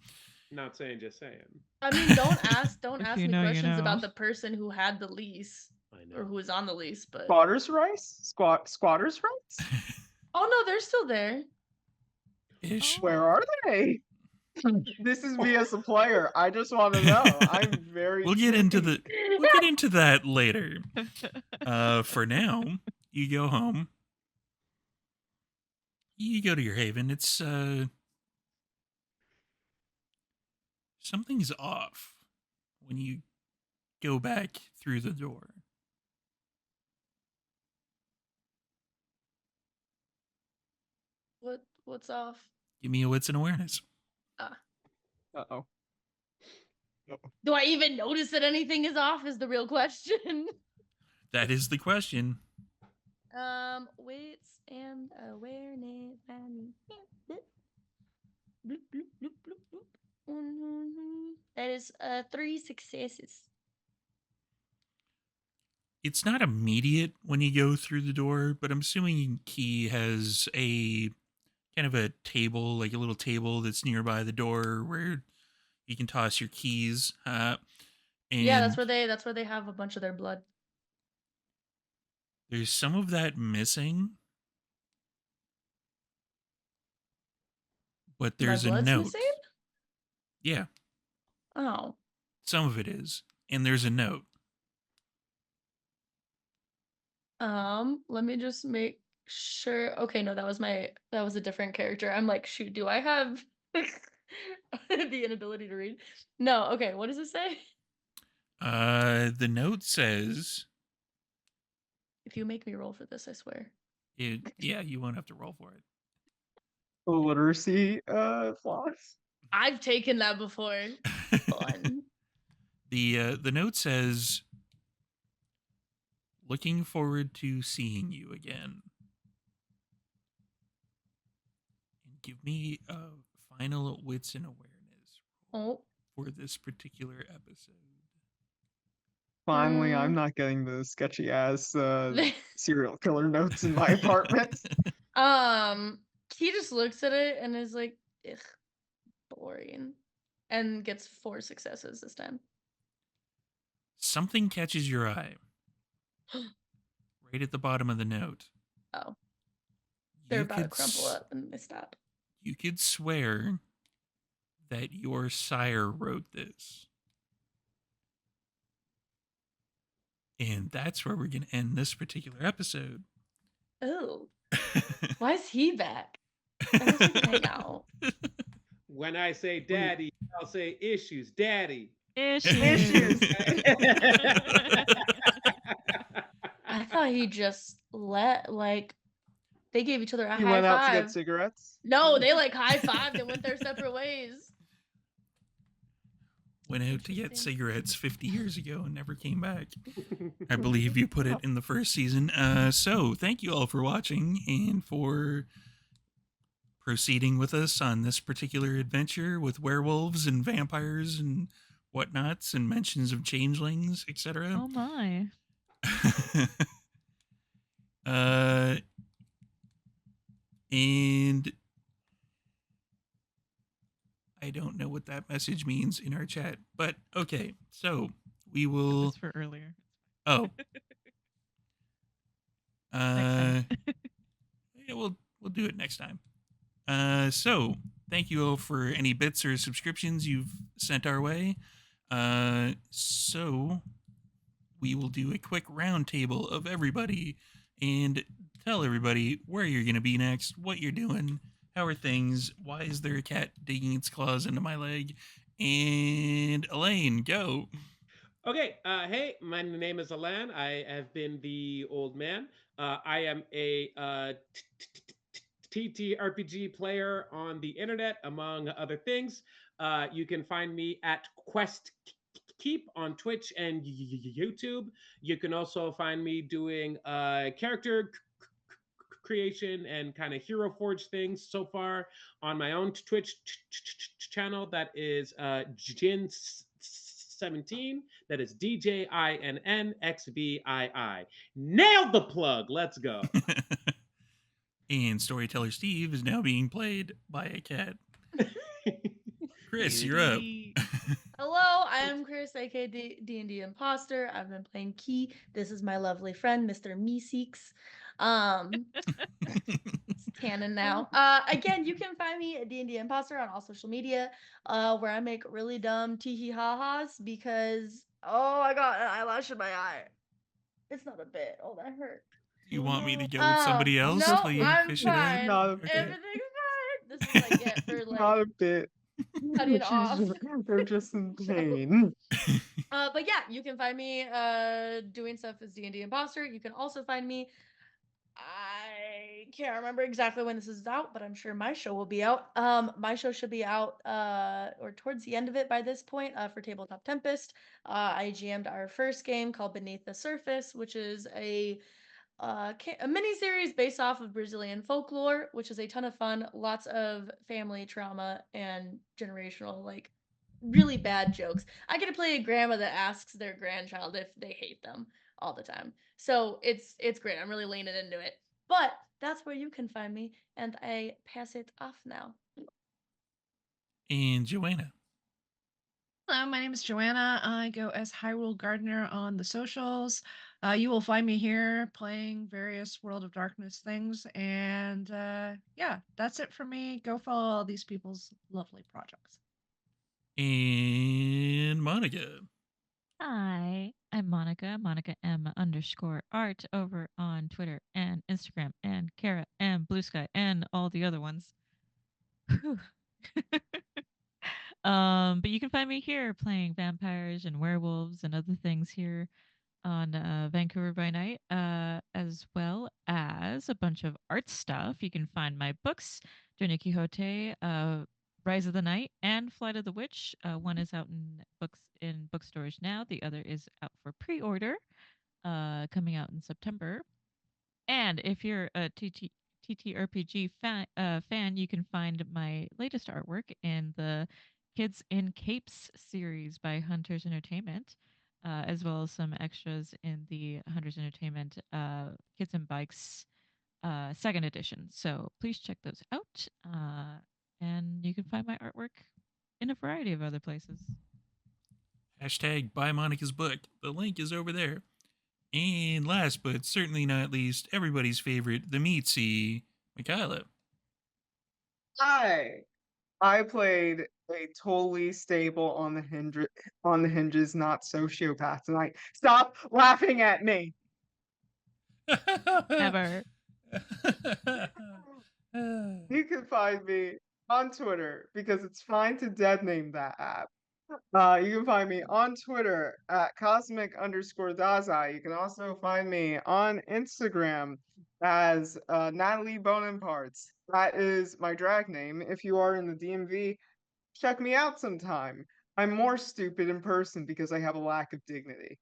Not saying, just saying. I mean, don't ask If me you know, you questions know. about the person who had the lease I or know. who was on the lease, but Squatters' rights? Squatters' rights? oh no, they're still there. ish. Where are they? This is me as a player. I just want to know. I'm very. We'll get into curious. that later. For now, you go home. You go to your haven. It's something's off when you go back through the door. What's off? Give me a wits and awareness. Uh-oh. Do I even notice that anything is off? Is the real question. That is the question. Weights and awareness. Bloop, bloop, bloop, bloop, bloop. That is 3 successes. It's not immediate when you go through the door, but I'm assuming Key has a kind of a table, like a little table that's nearby the door where you can toss your keys. And Yeah, that's where they have a bunch of their blood. there's some of that missing, but there's My a blood's note. missing? Yeah, Oh. some of it is, and there's a note. Let me just make sure. Okay, no, that was a different character. I'm like, shoot, do I have the inability to read? No, okay, what does it say? The note says, If you make me roll for this, I swear. yeah, you won't have to roll for it. Literacy flaws. I've taken that before. Fun. The note says, looking forward to seeing you again. And give me a final wits and awareness Oh, for this particular episode. Finally, I'm not getting the sketchy ass serial killer notes in my apartment. he just looks at it and is like, ugh, boring. And gets 4 successes this time. Something catches your eye. Right at the bottom of the note. Oh. They're You about to could crumple up and they stop. You could swear that your sire wrote this. And that's where we're going to end this particular episode. Oh. Why is he back? I guess we can hang out. When I say daddy, I'll say issues, daddy. Issues. I thought he just they gave each other a He high went out to five. get cigarettes. No, they like high fived and went their separate ways. Went out to get Interesting. cigarettes 50 years ago and never came back. I believe you put it in the first season. So thank you all for watching and for proceeding with us on this particular adventure with werewolves and vampires and whatnots and mentions of changelings, etc. Oh my. And I don't know what that message means in our chat, but okay. So we It will. was for earlier. Oh. Next time. Yeah, we'll do it next time. So thank you all for any bits or subscriptions you've sent our way. So we will do a quick roundtable of everybody and tell everybody where you're going to be next, what you're doing, how are things, why is there a cat digging its claws into my leg, and Elaine, go. Okay, hey, my name is Alan. I have been the old man. I am a TTRPG player on the internet, among other things. You can find me at Quest Keep on Twitch and YouTube. You can also find me doing character creation and kind of hero forge things so far on my own Twitch channel. That is Jin 17. That is DJINNXVII. Nailed the plug. Let's go. And Storyteller Steve is now being played by a cat. Chris, you're up. Hello, I am Chris, aka D&D Imposter. I've been playing Key. This is my lovely friend, Mr. Meeseeks. It's canon now. Again, you can find me at D&D Imposter on all social media, where I make really dumb tee ha-has because, oh, I got an eyelash in my eye. It's not a bit. Oh, that hurt. You want me to go with somebody else No, till you I'm fish it out? fine. Not a Okay. bit. Everything's fine. This is what I get for Not a bit. cutting off. They're just in pain. But yeah, you can find me doing stuff as D&D Imposter. You can also find me. I can't remember exactly when this is out, but I'm sure my show will be out. My show should be out or towards the end of it by this point for Tabletop Tempest. I GM'd our first game called Beneath the Surface, which is a mini series based off of Brazilian folklore, which is a ton of fun. Lots of family trauma and generational, like, really bad jokes. I get to play a grandma that asks their grandchild if they hate them all the time. So it's great. I'm really leaning into it. But that's where you can find me, and I pass it off now. And Joanna. Hello, my name is Joanna. I go as Hyrule Gardener on the socials. You will find me here playing various World of Darkness things. And yeah, that's it for me. Go follow all these people's lovely projects. And Monica. Hi, I'm Monica, Monica M_art over on Twitter and Instagram and Kara and Blue Sky and all the other ones. But you can find me here playing vampires and werewolves and other things here on Vancouver by Night, as well as a bunch of art stuff. You can find my books, Don Quixote, Rise of the Night, and Flight of the Witch. One is out in bookstores now. The other is out for pre-order, coming out in September. And if you're a TTRPG fan, you can find my latest artwork in the Kids in Capes series by Hunters Entertainment, as well as some extras in the Hunters Entertainment Kids and Bikes second edition. So please check those out. And you can find my artwork in a variety of other places. Hashtag buy Monica's book. The link is over there. And last but certainly not least, everybody's favorite, the meatsy, Michaela. Hi. I played a totally stable on the hinges, not sociopath tonight. Stop laughing at me. Never. You can find me on Twitter because it's fine to dead name that app. You can find me on Twitter at cosmic_Dazai. You can also find me on Instagram as Natalie Bonenparts. That is my drag name. If you are in the DMV, check me out sometime. I'm more stupid in person because I have a lack of dignity.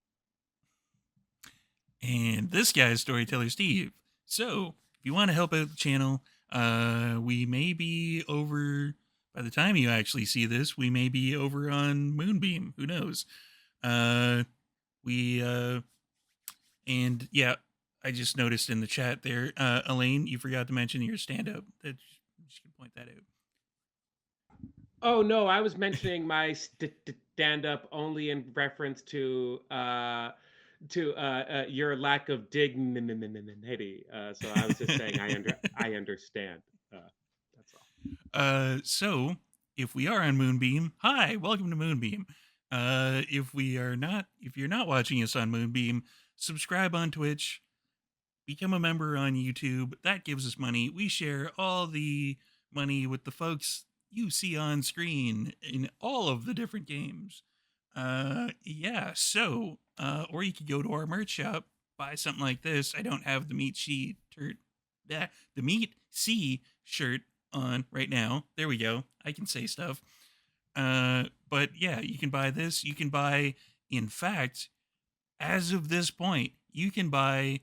And this guy's Storyteller Steve. So, if you want to help out the channel, we may be over, by the time you actually see this, we may be over on Moonbeam. Who knows? And yeah, I just noticed in the chat there, Elaine, you forgot to mention your stand-up. That just gonna point that out. Oh no, I was mentioning my stand-up only in reference to your lack of dignity. So I was just saying I understand. That's all. So if we are on Moonbeam, hi, welcome to Moonbeam. If you're not watching us on Moonbeam, subscribe on Twitch, become a member on YouTube. That gives us money. We share all the money with the folks you see on screen in all of the different games. Yeah, so, or you could go to our merch shop, buy something like this. I don't have the Meat C the Meat C shirt on right now. There we go. I can say stuff. But yeah, you can buy this. You can buy, in fact, as of this point, you can buy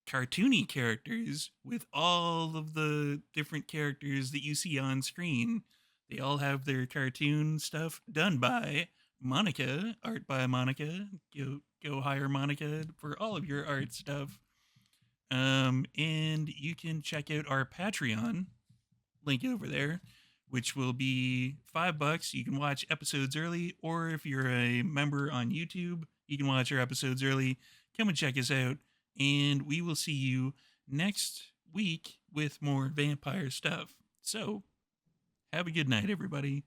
cartoony characters with all of the different characters that you see on screen. They all have their cartoon stuff done by Monica, art by Monica. Go hire Monica for all of your art stuff. And you can check out our Patreon link over there, which will be $5. You can watch episodes early, or if you're a member on YouTube, you can watch our episodes early. Come and check us out, and we will see you next week with more vampire stuff. So, have a good night, everybody.